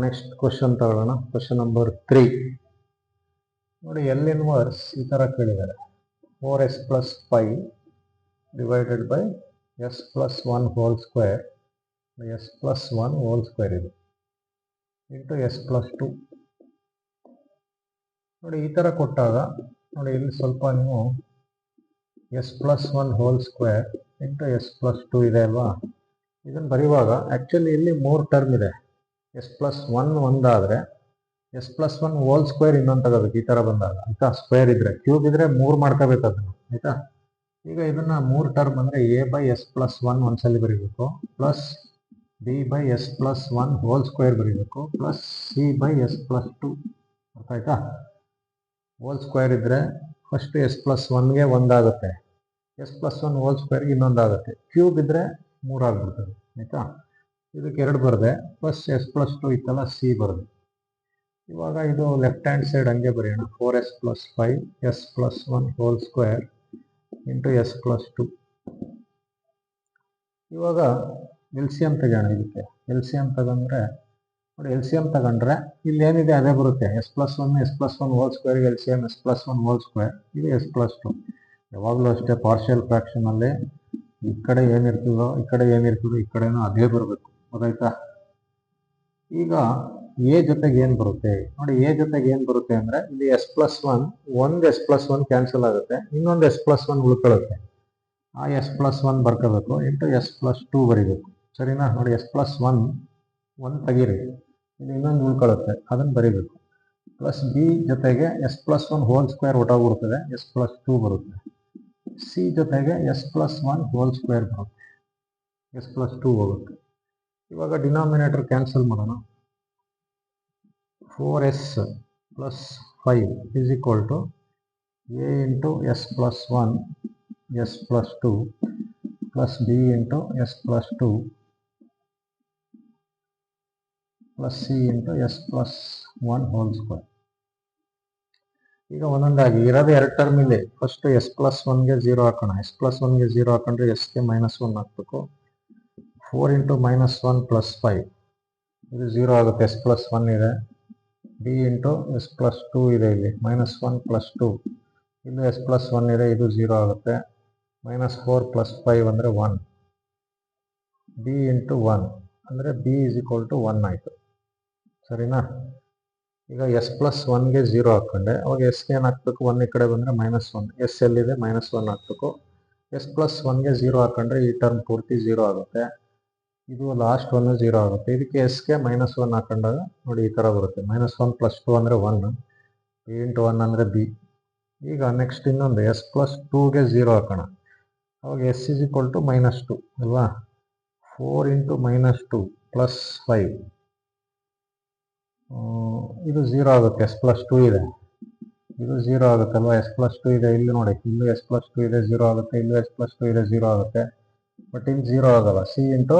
ನೆಕ್ಸ್ಟ್ ಕ್ವಶನ್ ತಗೊಳ್ಳೋಣ. Question number 3. ನೋಡಿ ಎಲ್ ಇನ್ವರ್ಸ್ ಈ ತರ ಕೇಳಿದ್ದಾರೆ. 4s plus 5 divided by s plus 1 whole square, s plus 1 whole square ಇದೆ, ಇಂಟು s ಪ್ಲಸ್ 2. ನೋಡಿ ಈ ತರ ಕೊಟ್ಟಾಗ ನೋಡಿ ಇಲ್ಲಿ ಸ್ವಲ್ಪ ನೀವು s plus 1 whole square into s plus 2 ಇದೆ ಅಲ್ವಾ. ಇದನ್ನು ಬರೆಯುವಾಗ ಆಕ್ಚುಲಿ ಇಲ್ಲಿ 3 ಟರ್ಮ್ ಇದೆ. s plus 1 ಒಂದಾದ್ರೆ s plus 1 whole square ಇನ್ನೊಂದು ತಗೋಬೇಕು ಈ ತರ ಬಂದಾಗ, ಆಯ್ತಾ. ಸ್ಕ್ವೇರ್ ಇದ್ರೆ, ಕ್ಯೂಬ್ ಇದ್ರೆ 3 ಮಾಡ್ಕೋಬೇಕು ಅದನ್ನು, ಆಯ್ತಾ. ಈಗ ಇದನ್ನ 3 ಟರ್ಮ್ ಅಂದ್ರೆ a ಬೈ s ಪ್ಲಸ್ 1 ಒಂದ್ಸಲಿ ಬರೀಬೇಕು, plus b by s plus 1 whole square ಬರೀಬೇಕು, plus c by s plus 2. ಅರ್ಥ ಆಯ್ತಾ. ಹೋಲ್ ಸ್ಕ್ವೇರ್ ಇದ್ರೆ ಫಸ್ಟ್ s ಪ್ಲಸ್ 1ಗೆ ಒಂದಾಗುತ್ತೆ, s ಪ್ಲಸ್ 1 ಹೋಲ್ ಸ್ಕ್ವೇರ್ಗೆ ಇನ್ನೊಂದಾಗುತ್ತೆ. ಕ್ಯೂಬ್ ಇದ್ರೆ 3 ಆಗ್ಬಿಡ್ತದೆ, ಆಯ್ತಾ. ಇದಕ್ಕೆ 2 ಬರದೆ, ಪ್ಲಸ್ s ಪ್ಲಸ್ 2 ಇತ್ತಲ್ಲ, c ಬರದೆ. ಇವಾಗ ಇದು ಲೆಫ್ಟ್ ಹ್ಯಾಂಡ್ ಸೈಡ್ ಹಂಗೆ ಬರೆಯೋಣ. 4s plus 5 s plus 1 whole square into s plus 2. ಇವಾಗ ಎಲ್ ಸಿ ಎಂ ತೆಗೋಣ. ಇದಕ್ಕೆ ಎಲ್ ಸಿ ಎಂ ತಗೊಂಡ್ರೆ ನೋಡಿ, ಎಲ್ ಸಿ ಎಂ ತಗೊಂಡ್ರೆ ಇಲ್ಲಿ ಏನಿದೆ ಅದೇ ಬರುತ್ತೆ. s ಪ್ಲಸ್ 1 ಹೋಲ್ ಸ್ಕ್ವೇರ್ಗೆ L C M s plus 1 whole square, ಇದು s ಪ್ಲಸ್ 2. ಯಾವಾಗಲೂ ಅಷ್ಟೇ ಪಾರ್ಷಿಯಲ್ ಫ್ರಾಕ್ಷನ್ ಅಲ್ಲಿ ಈ ಕಡೆ ಏನಿರ್ತದೋ ಈ ಕಡೆ ಏನಿರ್ತದೋ ಈ ಕಡೆನೂ ಅದೇ ಬರಬೇಕು, ಗೊತ್ತಾಯ್ತಾ. ಈಗ ಎ ಜೊತೆಗೆ ಏನ್ ಬರುತ್ತೆ ನೋಡಿ, ಎ ಜೊತೆಗೆ ಏನ್ ಬರುತ್ತೆ ಅಂದ್ರೆ ಇಲ್ಲಿ s ಪ್ಲಸ್ 1 ಒಂದು s ಪ್ಲಸ್ 1 ಕ್ಯಾನ್ಸಲ್ ಆಗುತ್ತೆ, ಇನ್ನೊಂದು s ಪ್ಲಸ್ 1 ಉಳ್ಕೊಳ್ಳುತ್ತೆ. ಆ s ಪ್ಲಸ್ 1 ಬರ್ಕೋಬೇಕು, ಇಂಟು s ಪ್ಲಸ್ 2 ಬರೀಬೇಕು, ಸರಿನಾ. ನೋಡಿ s ಪ್ಲಸ್ 1 ತೆಗೀರಿ, ಇಲ್ಲಿ ಇನ್ನೊಂದು ಉಳ್ಕೊಳ್ಳುತ್ತೆ, ಅದನ್ನ ಬರೀಬೇಕು. ಪ್ಲಸ್ ಬಿ ಜೊತೆಗೆ s ಪ್ಲಸ್ 1 ಹೋಲ್ ಸ್ಕ್ವೇರ್ ಹೊಟ್ಟೋಗ್ಬಿಡ್ತದೆ, s ಪ್ಲಸ್ 2 ಬರುತ್ತೆ. ಸಿ ಜೊತೆಗೆ s ಪ್ಲಸ್ 1 ಹೋಲ್ ಸ್ಕ್ವೇರ್ ಬರುತ್ತೆ, s ಪ್ಲಸ್ 2 ಹೋಗುತ್ತೆ. ಇವಾಗ ಡಿನಾಮಿನೇಟರ್ ಕ್ಯಾನ್ಸಲ್ ಮಾಡೋಣ. 4s plus 5 is equal to A into S plus 1 S plus 2 plus B into S plus 2 plus C into S plus 1 whole square. ಈಗ ಒಂದೊಂದಾಗಿ ಇರೋದು ಎರಡು term ಇಲ್ಲಿ. First S plus 1ಗೆ 0 ಹಾಕೋಣ. S plus 1ಗೆ 0 ಹಾಕೊಂಡ್ರೆ ಎಸ್ಗೆ -1 ಹಾಕ್ಬೇಕು. 4 ಇಂಟು -1 ಪ್ಲಸ್ 5 ಇದು 0 ಆಗುತ್ತೆ. ಎಸ್ ಪ್ಲಸ್ 1 ಇದೆ. ಬಿ ಇಂಟು ಎಸ್ ಪ್ಲಸ್ 2 ಇದೆ ಇಲ್ಲಿ. -1 ಪ್ಲಸ್ 2 ಇಲ್ಲೂ ಎಸ್ ಪ್ಲಸ್ 1 ಇದೆ. ಇದು 0 ಆಗುತ್ತೆ. -4 ಪ್ಲಸ್ 5 ಅಂದರೆ 1. ಬಿ ಇಂಟು 1 ಅಂದರೆ ಬಿ ಇಸ್ ಈಕ್ವಲ್ ಟು 1 ಆಯಿತು. ಸರಿನಾ? ಈಗ ಎಸ್ ಪ್ಲಸ್ 1ಗೆ 0 ಹಾಕ್ಕೊಂಡೆ. ಅವಾಗ ಎಸ್ಗೆ ಏನು ಹಾಕ್ಬೇಕು? 1 ಈ ಕಡೆ ಬಂದರೆ -1. ಎಸ್ ಎಲ್ಲಿದೆ? -1 ಹಾಕ್ಬೇಕು. ಎಸ್ ಪ್ಲಸ್ 1ಗೆ 0 ಹಾಕೊಂಡ್ರೆ ಈ ಟರ್ಮ್ ಪೂರ್ತಿ 0 ಆಗುತ್ತೆ. ಇದು ಲಾಸ್ಟ್ 1 0 ಆಗುತ್ತೆ. ಇದಕ್ಕೆ ಎಸ್ಗೆ -1 ಹಾಕೊಂಡಾಗ ನೋಡಿ ಈ ಥರ ಬರುತ್ತೆ. -1 ಪ್ಲಸ್ 2 ಅಂದರೆ 1. ಬಿ ಇಂಟು 1 ಅಂದರೆ ಬಿ. ಈಗ ನೆಕ್ಸ್ಟ್ ಇನ್ನೊಂದು ಎಸ್ ಪ್ಲಸ್ 2ಗೆ 0 ಹಾಕೋಣ. ಅವಾಗ ಎಸ್ ಇಸ್ ಈಕ್ವಲ್ ಟು -2 ಅಲ್ವಾ? 4 ಇಂಟು -2 ಪ್ಲಸ್ 5 ಇದು 0 ಆಗುತ್ತೆ. ಎಸ್ ಪ್ಲಸ್ 2 ಇದೆ. ಇದು 0 ಆಗುತ್ತಲ್ವಾ? ಎಸ್ ಪ್ಲಸ್ 2 ಇದೆ. ಇಲ್ಲಿ ನೋಡಿ, ಇಲ್ಲೂ ಎಸ್ ಪ್ಲಸ್ 2 ಇದೆ, 0 ಆಗುತ್ತೆ. ಇಲ್ಲೂ ಎಸ್ ಪ್ಲಸ್ 2 ಇದೆ, 0 ಆಗುತ್ತೆ. ಬಟ್ ಇಲ್ಲಿ 0 ಆಗಲ್ಲ. ಸಿ ಇಂಟು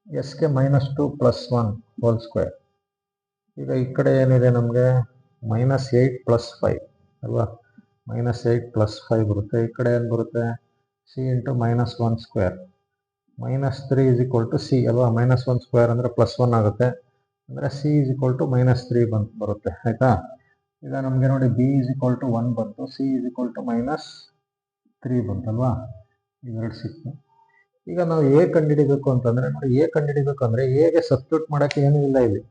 ಎಸ್ಗೆ -2 ಪ್ಲಸ್ 1 ಹೋಲ್ ಸ್ಕ್ವೇರ್. ಈಗ ಈ ಕಡೆ ಏನಿದೆ ನಮಗೆ? -8 ಪ್ಲಸ್ 5 ಅಲ್ವಾ? -8 ಪ್ಲಸ್ 5 ಬರುತ್ತೆ. ಈ ಕಡೆ ಏನು ಬರುತ್ತೆ? C into -1 square. -3 is equal to C ಅಲ್ವಾ? -1 ಸ್ಕ್ವೇರ್ ಅಂದರೆ ಪ್ಲಸ್ 1 ಆಗುತ್ತೆ. ಅಂದರೆ ಸಿ ಇಸ್ ಈಕ್ವಲ್ ಟು -3 ಬರುತ್ತೆ. ಆಯಿತಾ? ಈಗ ನಮಗೆ ನೋಡಿ ಬಿ ಇಸ್ ಈಕ್ವಲ್ ಟು 1 ಬಂತು. ಸಿ ಇಸ್ ಈಕ್ವಲ್ ಟು -3 ಬಂತಲ್ವಾ? ಇವೆರಡು ಸಿಕ್ತು. ಈಗ ನಾವು ಎ ಕಂಡುಹಿಡಿಬೇಕು ಅಂತಂದರೆ ನೋಡಿ, ಎ ಕಂಡುಹಿಡಿಬೇಕು ಅಂದರೆ ಎಗೆ ಸಬ್ಸ್ಟಿಟ್ಯೂಟ್ ಮಾಡೋಕ್ಕೆ ಏನೂ ಇಲ್ಲ ಇಲ್ಲಿ.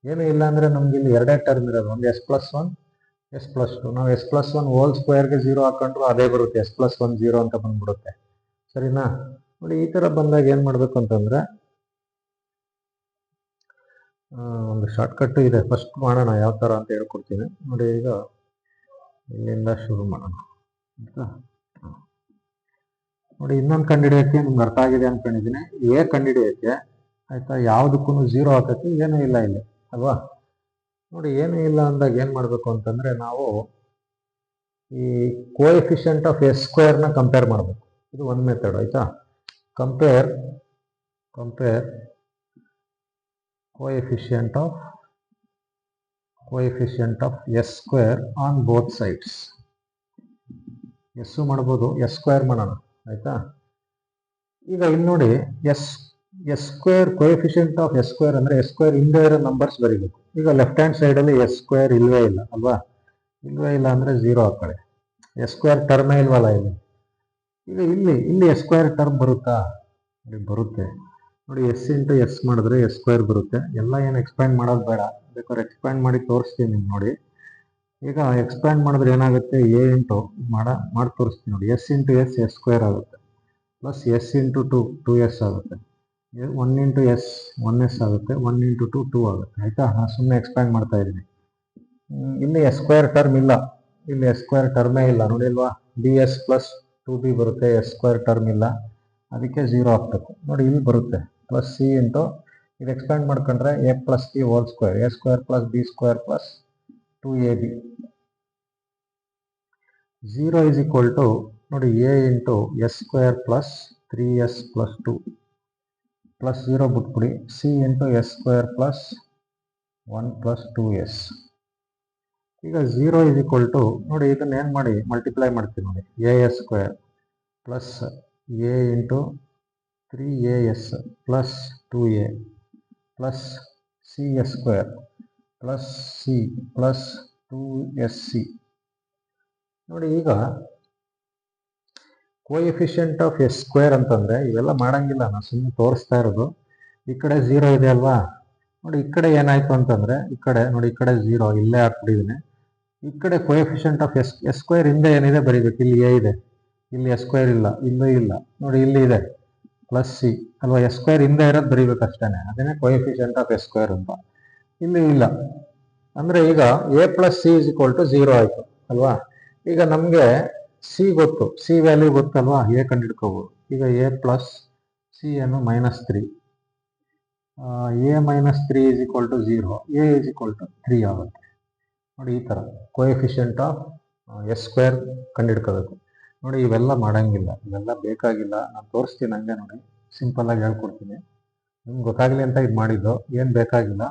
ಏನೂ ಇಲ್ಲ ಅಂದರೆ ನಮ್ಗೆ ಇಲ್ಲಿ ಎರಡೇ ಟರ್ಮ್ ಇರೋದು. ಒಂದು ಎಸ್ ಪ್ಲಸ್ 1 ಎಸ್ ಪ್ಲಸ್ 2. ನಾವು ಎಸ್ ಪ್ಲಸ್ 1 ಹೋಲ್ ಸ್ಕ್ವೇರ್ಗೆ 0 ಹಾಕೊಂಡ್ರು ಅದೇ ಬರುತ್ತೆ. ಎಸ್ ಪ್ಲಸ್ 1 0 ಅಂತ ಬಂದ್ಬಿಡುತ್ತೆ. ಸರಿನಾ? ನೋಡಿ ಈ ಥರ ಬಂದಾಗ ಏನು ಮಾಡಬೇಕು ಅಂತಂದರೆ ಒಂದು ಶಾರ್ಟ್ಕಟ್ಟು ಇದೆ. ಫಸ್ಟ್ ಮಾಡೋಣ ಯಾವ ಥರ ಅಂತ ಹೇಳ್ಕೊಡ್ತೀನಿ ನೋಡಿ. ಈಗ ಇಲ್ಲಿಂದ ಶುರು ಮಾಡೋಣ ಆಯಿತಾ? ನೋಡಿ, ಇನ್ನೊಂದು ಕಂಡುಹಿಡಿಯೋಕ್ಕೆ ನಿಮ್ಗೆ ಅರ್ಥ ಆಗಿದೆ ಅಂದ್ಕೊಂಡಿದ್ದೀನಿ. ಎ ಕಂಡುಹಿಡಿಯೋಕ್ಕೆ ಆಯಿತಾ? ಯಾವುದಕ್ಕೂ 0 ಹಾಕೋಕ್ಕೆ ಏನೂ ಇಲ್ಲ ಇಲ್ಲಿ ಅಲ್ವಾ? ನೋಡಿ, ಏನೂ ಇಲ್ಲ ಅಂದಾಗ ಏನು ಮಾಡಬೇಕು ಅಂತಂದರೆ ನಾವು ಈ ಕೋಎಫಿಷಿಯಂಟ್ ಆಫ್ ಎಸ್ ಸ್ಕ್ವೇರ್ನ ಕಂಪೇರ್ ಮಾಡಬೇಕು. ಇದು ಒಂದು ಮೆಥಡ್ ಆಯಿತಾ? Compare coefficient of s square on both sides. S ಮಾಡ್ಬೋದು, ಎಸ್ ಸ್ಕ್ವೇರ್ ಮಾಡೋಣ ಆಯ್ತಾ? ಈಗ ಇಲ್ಲಿ ನೋಡಿ, S square coefficient of S square ಅಂದರೆ ಎಸ್ ಸ್ಕ್ವೇರ್ ಹಿಂದೆ ಇರೋ ನಂಬರ್ಸ್ ಬರೀಬೇಕು. ಈಗ ಲೆಫ್ಟ್ ಹ್ಯಾಂಡ್ ಸೈಡಲ್ಲಿ ಎಸ್ ಸ್ಕ್ವೇರ್ ಇಲ್ವೇ ಇಲ್ಲ ಅಲ್ವಾ? ಇಲ್ವೇ ಇಲ್ಲ ಅಂದರೆ 0 ಹಾಕೊಳ್ಳಿ. ಎಸ್ ಸ್ಕ್ವೇರ್ ಟರ್ಮೇ ಇಲ್ವಲ್ಲ ಇಲ್ಲಿ. ಈಗ ಇಲ್ಲಿ ಎಸ್ ಸ್ಕ್ವೇರ್ ಟರ್ಮ್ ಬರುತ್ತಾ? ಬರುತ್ತೆ. ನೋಡಿ, ಎಸ್ ಇಂಟು ಎಸ್ ಮಾಡಿದ್ರೆ ಎಸ್ ಸ್ಕ್ವೇರ್ ಬರುತ್ತೆ. ಎಲ್ಲ ಏನು ಎಕ್ಸ್ಪ್ಯಾಂಡ್ ಮಾಡೋದು ಬೇಡ, ಬೇಕಾದ್ರೆ ಎಕ್ಸ್ಪ್ಯಾಂಡ್ ಮಾಡಿ ತೋರಿಸ್ತೀನಿ ನಿಮ್ಗೆ ನೋಡಿ. ಈಗ ಎಕ್ಸ್ಪ್ಯಾಂಡ್ ಮಾಡಿದ್ರೆ ಏನಾಗುತ್ತೆ? ಎ ಇಂಟು ಮಾಡಿ ತೋರಿಸ್ತೀನಿ ನೋಡಿ. S into S S square ಆಗುತ್ತೆ. ಪ್ಲಸ್ ಎಸ್ ಇಂಟು 2 ಎಸ್ ಆಗುತ್ತೆ. 1 ಇಂಟು ಎಸ್ 1 ಎಸ್ ಆಗುತ್ತೆ. 1 ಇಂಟು 2 ಆಗುತ್ತೆ ಆಯಿತಾ? ನಾನು ಸುಮ್ಮನೆ ಎಕ್ಸ್ಪ್ಯಾಂಡ್ ಮಾಡ್ತಾ ಇದ್ದೀನಿ. ಇಲ್ಲಿ ಎಸ್ ಸ್ಕ್ವೇರ್ ಟರ್ಮ್ ಇಲ್ಲ. ಇಲ್ಲಿ ಎಸ್ ಸ್ಕ್ವೇರ್ ಟರ್ಮೇ ಇಲ್ಲ ನೋಡಿ ಅಲ್ವಾ? ಬಿ ಎಸ್ ಪ್ಲಸ್ 2b ಬರುತ್ತೆ. ಎಸ್ ಸ್ಕ್ವೇರ್ ಟರ್ಮ್ ಇಲ್ಲ, ಅದಕ್ಕೆ 0 ಹಾಕ್ಬೇಕು. ನೋಡಿ, ಇಲ್ಲಿ ಬರುತ್ತೆ ಪ್ಲಸ್ ಸಿ ಇಂಟು ಇದು ಎಕ್ಸ್ಪ್ಯಾಂಡ್ ಮಾಡ್ಕೊಂಡ್ರೆ a plus b whole square. A square plus b square plus 2ab. 0 is equal to ನೋಡಿ a into s square plus 3s plus 2 plus 0 ಬಿಟ್ಬಿಡಿ. C into s square plus 1 plus 2s. ಈಗ 0 is equal to ನೋಡಿ, ಇದನ್ನ ಏನು ಮಾಡಿ multiply ಮಾಡ್ತೀವಿ ನೋಡಿ. A S square plus A into 3as plus 2a plus C S square plus C plus 2sc. ನೋಡಿ, ಈಗ ಕೋಎಫಿಷಿಯಂಟ್ ಆಫ್ ಎಸ್ ಸ್ಕ್ವೇರ್ ಅಂತಂದರೆ ಇವೆಲ್ಲ ಮಾಡೋಂಗಿಲ್ಲ, ನಾನು ಸುಮ್ಮನೆ ತೋರಿಸ್ತಾ ಇರೋದು. ಈ ಕಡೆ 0 ಇದೆ ಅಲ್ವಾ? ನೋಡಿ, ಈ ಕಡೆ ಏನಾಯಿತು ಅಂತಂದರೆ ಈ ಕಡೆ ನೋಡಿ, ಈ ಕಡೆ 0 ಇಲ್ಲೇ ಹಾಕ್ಬಿಟ್ಟಿದ್ದೀನಿ. ಈ ಕಡೆ ಕೋಎಫಿಷಿಯಂಟ್ ಆಫ್ ಎಸ್ ಸ್ಕ್ವೇರ್ ಹಿಂದೆ ಏನಿದೆ ಬರೀಬೇಕು. ಇಲ್ಲಿ ಎ ಇದೆ, ಇಲ್ಲಿ ಎಸ್ ಸ್ಕ್ವೇರ್ ಇಲ್ಲ, ಇಲ್ಲೂ ಇಲ್ಲ. ನೋಡಿ, ಇಲ್ಲಿ ಇದೆ ಪ್ಲಸ್ ಸಿ ಅಲ್ವಾ? ಎಸ್ ಸ್ಕ್ವೇರ್ ಹಿಂದೆ ಇರೋದು ಬರೀಬೇಕು ಅಷ್ಟೇ. ಅದೇನೇ ಕೋಎಫಿಷಿಯಂಟ್ ಆಫ್ ಎಸ್ ಸ್ಕ್ವೇರ್ ಅಂತ. ಇಲ್ಲಿ ಇಲ್ಲ ಅಂದರೆ ಈಗ a plus c is equal to 0 ಆಯಿತು ಅಲ್ವಾ? ಈಗ ನಮಗೆ ಸಿ ಗೊತ್ತು, ಸಿ ವ್ಯಾಲ್ಯೂ ಗೊತ್ತಲ್ವಾ? ಎ ಕಂಡುಹಿಡ್ಕೋಬೋದು. ಈಗ ಎ ಪ್ಲಸ್ ಸಿ ಏನು -3. A -3 is equal to 0. A is equal to 3 ಆಗುತ್ತೆ. ನೋಡಿ ಈ ಥರ ಕೋಎಫಿಷಿಯಂಟ್ ಆಫ್ ಎಸ್ ಸ್ಕ್ವೇರ್ ಕಂಡುಹಿಡ್ಕೋಬೇಕು. ನೋಡಿ ಇವೆಲ್ಲ ಮಾಡಂಗಿಲ್ಲ, ಇವೆಲ್ಲ ಬೇಕಾಗಿಲ್ಲ. ನಾನು ತೋರಿಸ್ತೀನಿ ಹಂಗೆ ನೋಡಿ, ಸಿಂಪಲ್ ಆಗಿ ಹೇಳ್ಕೊಡ್ತೀನಿ. ನಿಮ್ಗೆ ಗೊತ್ತಾಗಲಿ ಅಂತ ಇದು ಮಾಡಿದ್ದು, ಏನು ಬೇಕಾಗಿಲ್ಲ.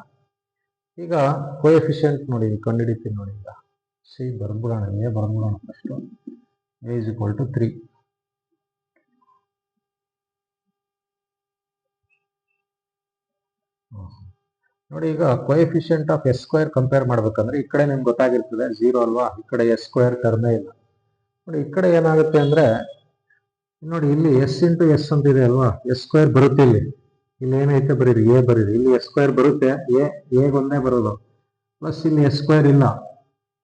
ಈಗ ಕೋಎಫಿಷಿಯಂಟ್ ನೋಡಿ ಕಂಡುಹಿಡಿತೀನಿ ನೋಡಿ. ಈಗ ಸಿ ಬರ್ಬಿಡೋಣ, ಎ ಬರ್ಬಿಡೋಣ first. A is equal to 3. ನೋಡಿ ಈಗ coefficient of S square compare ಮಾಡ್ಬೇಕಂದ್ರೆ ಈ ಕಡೆ ನಿಮ್ಗೆ ಗೊತ್ತಾಗಿರ್ತದೆ 0 ಅಲ್ವಾ, ಈ ಕಡೆ ಎಸ್ ಸ್ಕ್ವೇರ್ ಟರ್ಮೇ ಇಲ್ಲ. ನೋಡಿ ಈ ಕಡೆ ಏನಾಗುತ್ತೆ ಅಂದ್ರೆ ನೋಡಿ ಇಲ್ಲಿ ಎಸ್ ಇಂಟು ಎಸ್ ಅಂತ ಇದೆ ಅಲ್ವಾ, ಎಸ್ ಸ್ಕ್ವೇರ್ ಬರುತ್ತೆ. ಇಲ್ಲಿ ಏನೈತೆ ಬರೀರಿ ಎ ಬರೀರಿ, ಇಲ್ಲಿ ಎಸ್ ಸ್ಕ್ವೇರ್ ಬರುತ್ತೆ, ಎ ಒಂದೇ ಬರೋದು. ಪ್ಲಸ್ ಇಲ್ಲಿ ಎಸ್ ಸ್ಕ್ವೇರ್ ಇಲ್ಲ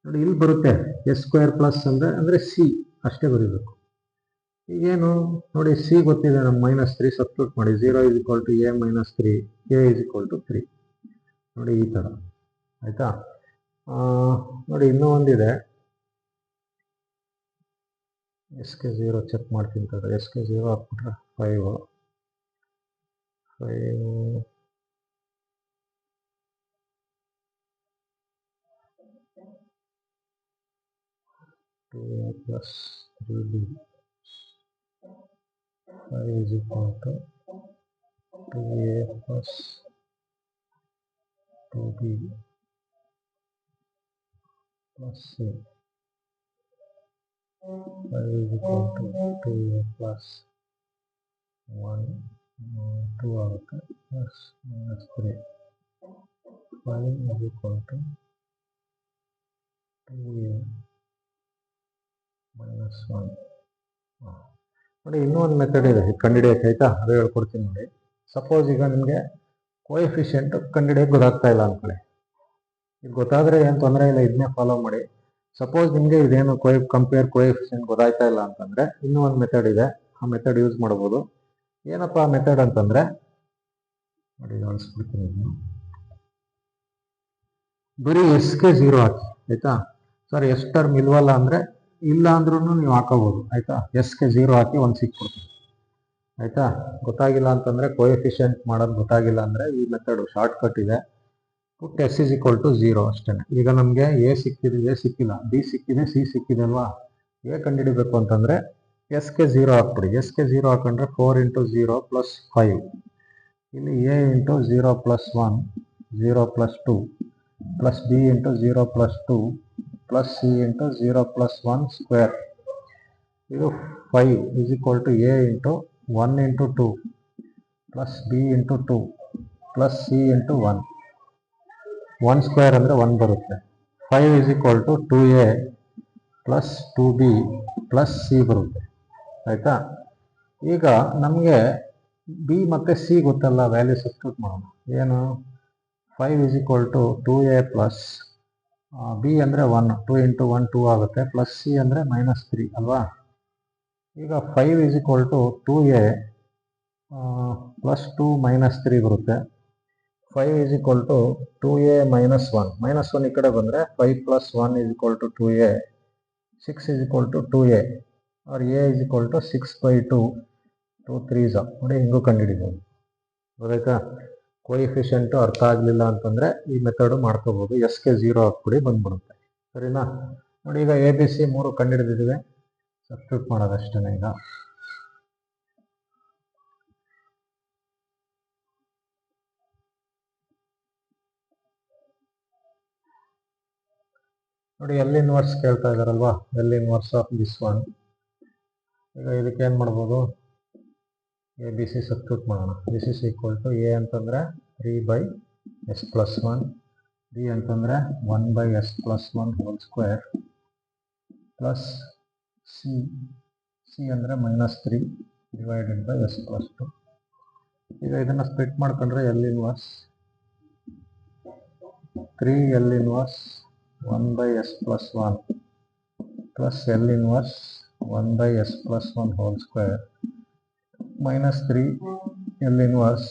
ನೋಡಿ, ಇಲ್ಲಿ ಬರುತ್ತೆ ಎಸ್ ಸ್ಕ್ವೇರ್ ಪ್ಲಸ್ ಅಂದ್ರೆ ಸಿ ಅಷ್ಟೇ ಬರೀಬೇಕು. ಈಗೇನು ನೋಡಿ ಸಿ ಗೊತ್ತಿದೆ ನಮ್ಗೆ -3 ಸಬ್ಸ್ಟಿಟ್ಯೂಟ್ ಮಾಡಿ. 0 is equal to a -3, a is equal to 3. ನೋಡಿ ಈ ಥರ ಆಯ್ತಾ. ನೋಡಿ ಇನ್ನೂ ಒಂದಿದೆ, ಎಸ್ ಕೆ 0 ಚೆಕ್ ಮಾಡ್ತೀನಿ ತಗೊಳ್ಳಿ. ಎಸ್ ಕೆ 0 ಹಾಕ್ಬಿಟ್ರೆ 5 2a plus 3b 5 is equal to 2a plus 2b plus c. 5 is equal to 2a plus 1 2 ಆಗುತ್ತೆ plus -3. 5 is equal to 2a -1. ನೋಡಿ ಇನ್ನೂ ಒಂದು ಮೆಥಡ್ ಇದೆ ಕಂಡುಹಿಡಿಯೋಕೆ ಆಯ್ತಾ, ಅದು ಹೇಳ್ಕೊಡ್ತೀನಿ ನೋಡಿ. ಸಪೋಸ್ ಈಗ ನಿಮಗೆ ಕೋಎಫಿಷಿಯಂಟ್ ಕಂಡುಹಿಡಿಯೋಕೆ ಗೊತ್ತಾಗ್ತಾ ಇಲ್ಲ ಅಂದ್ಕೊಳ್ಳಿ. ಇದು ಗೊತ್ತಾದರೆ ಏನು ತೊಂದರೆ ಇಲ್ಲ, ಇದನ್ನೇ ಫಾಲೋ ಮಾಡಿ. ಸಪೋಸ್ ನಿಮಗೆ ಇದೇನು ಕಂಪೇರ್ ಕೋಎಫಿಷಿಯಂಟ್ ಗೊತ್ತಾಗ್ತಾ ಇಲ್ಲ ಅಂತಂದರೆ ಇನ್ನೂ ಒಂದು ಮೆಥಡ್ ಇದೆ, ಆ ಮೆಥಡ್ ಯೂಸ್ ಮಾಡ್ಬೋದು. ಏನಪ್ಪ ಆ ಮೆಥಡ್ ಅಂತಂದರೆ ನೋಡಿ ಅಳಿಸ್ಬಿಡ್ತೀನಿ ಇದನ್ನು. ಬರೀ ಎಸ್ ಕೆ 0 ಹಾಕಿ ಆಯ್ತಾ. ಸರ್ ಎಸ್ ಟರ್ಮ್ ಇಲ್ವಲ್ಲ ಅಂದರೆ ಇಲ್ಲ ಅಂದ್ರೂ ನೀವು ಹಾಕೋಬೋದು ಆಯ್ತಾ. ಎಸ್ ಕೆ 0 ಹಾಕಿ ಒಂದು ಸಿಕ್ಬಿಡ್ತೀನಿ ಆಯ್ತಾ. ಗೊತ್ತಾಗಿಲ್ಲ ಅಂತಂದರೆ ಕೋಎಫಿಷಿಯಂಟ್ ಮಾಡೋದು ಗೊತ್ತಾಗಿಲ್ಲ ಅಂದರೆ ಈ ಮೆಥಡು ಶಾರ್ಟ್ ಕಟ್ ಇದೆ. ಪುಟ್ ಎಸ್ ಇಸ್ ಈಕ್ವಲ್ ಟು 0 ಅಷ್ಟೇ. ಈಗ ನಮಗೆ ಎ ಸಿಕ್ಕಿದೆ, ಎ ಸಿಕ್ಕಿಲ್ಲ, ಬಿ ಸಿಕ್ಕಿದೆ, ಸಿ ಸಿಕ್ಕಿದೆ ಅಲ್ವಾ. ಎ ಕಂಡುಹಿಡಿಬೇಕು ಅಂತಂದರೆ ಎಸ್ ಕೆ 0 ಹಾಕ್ಬಿಡಿ. ಎಸ್ ಕೆ 0 ಹಾಕೊಂಡ್ರೆ 4 × 0 + 5. ಇಲ್ಲಿ A into 0 + 1 0 + 2 plus B into 0 + 2 plus C into 0 + 1 square. ಇದು 5 is equal to a into 1 × 2 plus B into 2 plus C into 1. 1 square ಅಂದರೆ 1 ಬರುತ್ತೆ. 5 is equal to 2a plus 2b plus C ಬರುತ್ತೆ ಆಯಿತಾ. ಈಗ ನಮಗೆ B ಮತ್ತು ಸಿ ಗೊತ್ತಲ್ಲ, value substitute ಮಾಡೋಣ. ಏನು 5 is equal to 2a plus B ಅಂದರೆ 1, 2 × 1 2 ಆಗುತ್ತೆ, ಪ್ಲಸ್ ಸಿ ಅಂದರೆ -3 ಅಲ್ವಾ. ಈಗ 5 is equal to 2a plus 2 -3 ಬರುತ್ತೆ. 5 is equal to 2a -1. -1 ಈ ಕಡೆ ಬಂದರೆ 5 + 1 is equal to 2a. 6 is equal to 2a or a is equal to 6/2. 2 3s ನೋಡಿ ಹಿಂಗೂ ಕಂಡುಹಿಡಿಬೋದು. ಗೊತ್ತಾಯ್ತಾ. ಕೋಎಫಿಷಿಯಂಟು ಅರ್ಥ ಆಗಲಿಲ್ಲ ಅಂತಂದರೆ ಈ ಮೆಥಡು ಮಾಡ್ಕೋಬೋದು. ಎಸ್ ಕೆ 0 ಹಾಕ್ಬಿಡಿ ಬಂದ್ಬಿಡುತ್ತೆ, ಸರಿನಾ. ನೋಡಿ ಈಗ ಎ ಬಿ ಸಿ 3 ಕಂಡುಹಿಡಿದಿದ್ದೀವಿ, ಸಬ್ಸ್ಟಿಟ್ಯೂಟ್ ಮಾಡೋದಷ್ಟೇ. ಈಗ ನೋಡಿ ಎಲ್ ಇನ್ವರ್ಸ್ ಕೇಳ್ತಾ ಇದ್ದಾರಲ್ವಾ, L inverse of this one. ಈಗ ಇದಕ್ಕೆ ಏನು ಮಾಡ್ಬೋದು, ಎ ಬಿ ಸಿ ಸಬ್ಸ್ಟಿಟ್ಯೂಟ್ ಮಾಡೋಣ. This is equal to a ಅಂತಂದರೆ 3/s + 1, ಬಿ ಅಂತಂದರೆ 1/s + 1 whole square plus C ಅಂದರೆ -3 / s + 2. ಈಗ ಇದನ್ನು ಸ್ಪ್ಲಿಟ್ ಮಾಡ್ಕೊಂಡ್ರೆ L inverse 3 L inverse 1/s + 1 plus L inverse 1/s + 1 whole square -3 L inverse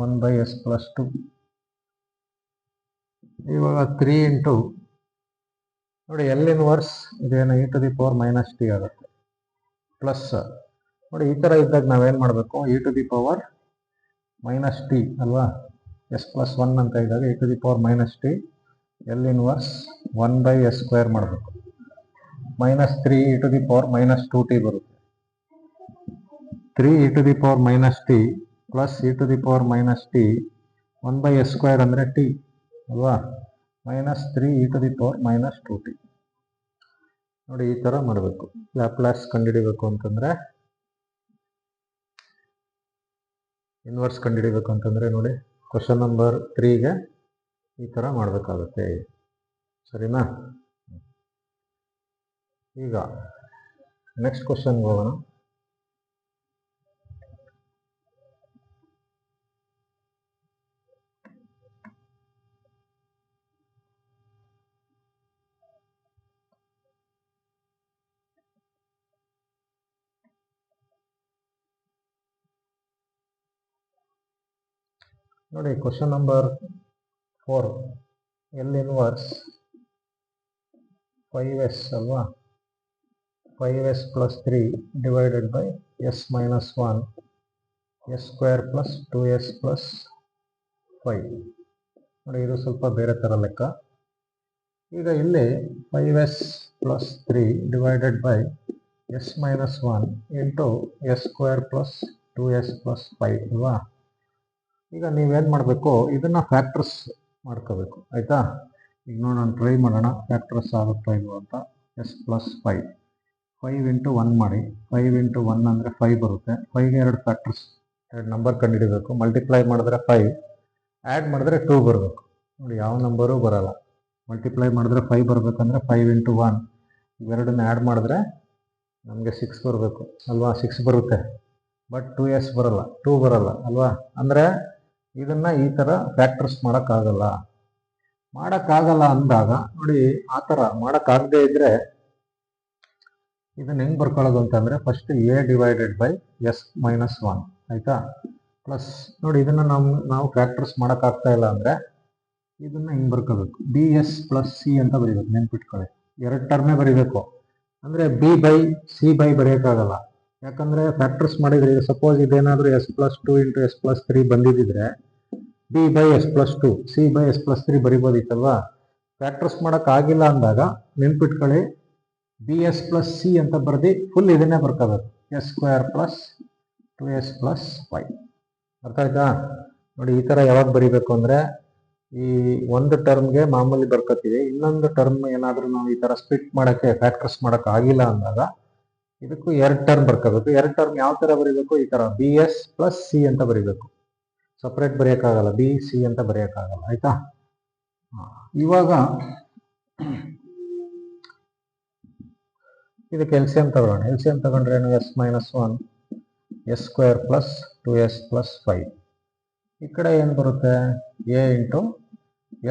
1/s + 2. ಇವಾಗ 3 into ನೋಡಿ L inverse ಇದೇನು e to the power -t ಆಗುತ್ತೆ, plus ನೋಡಿ ಈ ಥರ ಇದ್ದಾಗ ನಾವೇನು ಮಾಡಬೇಕು, e to the power -t ಅಲ್ವಾ. s + 1 ಅಂತ ಇದ್ದಾಗ e to the power -t L inverse 1/s² ಮಾಡಬೇಕು. -3 e to the power -2t ಬರುತ್ತೆ. 3 e to the power -t plus e to the power -t 1/s² ಅಂದರೆ t ಅಲ್ವಾ, -3 e to the power -2t. ನೋಡಿ ಈ ತರ ಮಾಡಬೇಕು. Laplace ಕಂಡುಹಿಡಿಬೇಕು ಅಂತಂದ್ರೆ, ಇನ್ವರ್ಸ್ ಕಂಡುಹಿಡಿಬೇಕು ಅಂತಂದ್ರೆ ನೋಡಿ ಕ್ವಶನ್ ನಂಬರ್ 3ಗೆ ಈ ತರ ಮಾಡಬೇಕಾಗುತ್ತೆ. ಸರಿನಾ? ಈಗ ನೆಕ್ಸ್ಟ್ ಕ್ವಶನ್ಗೆ ಹೋಗೋಣ. ನೋಡಿ question number 4, L inverse 5s ಅಲ್ವಾ, 5s + 3 divided by s - 1 s² + 2s + 5. ನೋಡಿ ಇದು ಸ್ವಲ್ಪ ಬೇರೆ ತರ ಲೆಕ್ಕ. ಈಗ ಇಲ್ಲಿ 5s + 3 divided by s - 1 into s² + 2s + 5 ಅಲ್ವಾ. ಈಗ ನೀವೇನು ಮಾಡಬೇಕು, ಇದನ್ನ ಫ್ಯಾಕ್ಟರ್ಸ್ ಮಾಡ್ಕೋಬೇಕು. ಆಯ್ತಾ? ಈಗ ನೋಡೋಣ, ಟ್ರೈ ಮಾಡೋಣ ಫ್ಯಾಕ್ಟರ್ಸ್ ಆಗುತ್ತಾ ಇಲ್ವ ಅಂತ. s + 5 5 × 1 ಮಾಡಿ. 5 × 1 ಅಂದರೆ 5 ಬರುತ್ತೆ. 5ಗೆ 2 ಫ್ಯಾಕ್ಟರ್ಸ್, 2 ನಂಬರ್ ಕಂಡುಹಿಡಿಬೇಕು. ಮಲ್ಟಿಪ್ಲೈ ಮಾಡಿದ್ರೆ 5, ಆ್ಯಡ್ ಮಾಡಿದ್ರೆ 2 ಬರಬೇಕು. ನೋಡಿ ಯಾವ ನಂಬರು ಬರಲ್ಲ. ಮಲ್ಟಿಪ್ಲೈ ಮಾಡಿದ್ರೆ 5 ಬರಬೇಕಂದ್ರೆ 5 × 1 ಇವೆರಡನ್ನ ಆ್ಯಡ್ ಮಾಡಿದ್ರೆ ನಮಗೆ 6 ಬರಬೇಕು ಅಲ್ವಾ. 6 ಬರುತ್ತೆ, ಬಟ್ 2s ಬರಲ್ಲ, 2 ಬರಲ್ಲ ಅಲ್ವಾ. ಅಂದರೆ ಇದನ್ನ ಈ ಥರ ಫ್ಯಾಕ್ಟರ್ಸ್ ಮಾಡೋಕ್ಕಾಗಲ್ಲ. ಅಂದಾಗ ನೋಡಿ, ಆ ಥರ ಮಾಡೋಕ್ಕಾಗದೇ ಇದ್ರೆ ಇದನ್ನ ಹೆಂಗೆ ಬರ್ಕೊಳ್ಳೋದು ಅಂತಂದರೆ, first a divided by s - 1 ಆಯಿತಾ. ಪ್ಲಸ್ ನೋಡಿ ಇದನ್ನು ನಾವು ಫ್ಯಾಕ್ಟರ್ಸ್ ಮಾಡೋಕ್ಕಾಗ್ತಾ ಇಲ್ಲ ಅಂದರೆ ಇದನ್ನ ಹಿಂಗೆ ಬರ್ಕೋಬೇಕು, bs + c ಅಂತ ಬರೀಬೇಕು. ನೆನ್ಪಿಟ್ಕೊಳ್ಳಿ, 2 ಟರ್ಮೇ ಬರೀಬೇಕು. ಅಂದರೆ b/c ಬರೆಯೋಕ್ಕಾಗಲ್ಲ. ಯಾಕಂದರೆ ಫ್ಯಾಕ್ಟರ್ಸ್ ಮಾಡಿದರೆ, ಸಪೋಸ್ ಇದೇನಾದರೂ s + 2 × s + 3 ಬಂದಿದ್ದರೆ b/s + 2 c/s + 3 ಬರಿಬೋದಿತ್ತಲ್ವಾ. ಫ್ಯಾಕ್ಟರ್ಸ್ ಮಾಡೋಕ್ಕಾಗಿಲ್ಲ ಅಂದಾಗ ನೆನ್ಪಿಟ್ಕೊಳ್ಳಿ, bs + c ಅಂತ ಬರೆದು ಫುಲ್ ಇದನ್ನೇ ಬರ್ಕೋಬೇಕು, s² + 2s + 5. ಅರ್ಥ ಆಯ್ತಾ? ನೋಡಿ ಈ ಥರ ಯಾವಾಗ ಬರಿಬೇಕು ಅಂದರೆ, ಈ ಒಂದು ಟರ್ಮ್ಗೆ ಮಾಮೂಲಿ ಬರ್ಕೋತೀವಿ, ಇನ್ನೊಂದು ಟರ್ಮ್ ಏನಾದರೂ ನಾವು ಈ ಥರ ಸ್ಪ್ಲಿಟ್ ಮಾಡೋಕ್ಕೆ ಫ್ಯಾಕ್ಟರ್ಸ್ ಮಾಡೋಕ್ಕಾಗಿಲ್ಲ ಅಂದಾಗ ಇದಕ್ಕೂ 2 ಟರ್ಮ್ ಬರ್ಕೋಬೇಕು. 2 ಟರ್ಮ್ ಯಾವ ಥರ ಬರೀಬೇಕು, ಈ ಥರ bs + c ಅಂತ ಬರೀಬೇಕು. ಸಪ್ರೇಟ್ ಬರೆಯೋಕ್ಕಾಗಲ್ಲ, b c ಅಂತ ಬರೆಯೋಕ್ಕಾಗಲ್ಲ. ಆಯ್ತಾ? ಇವಾಗ ಇದಕ್ಕೆ ಎಲ್ಸಿಎಂ ತಗೊಳ್ಳೋಣ. ಎಲ್ಸಿಎಂ ತಗೊಂಡ್ರೆ ಏನು, s - 1 s² + 2s + 5. ಈ ಕಡೆ ಏನು ಬರುತ್ತೆ, a ×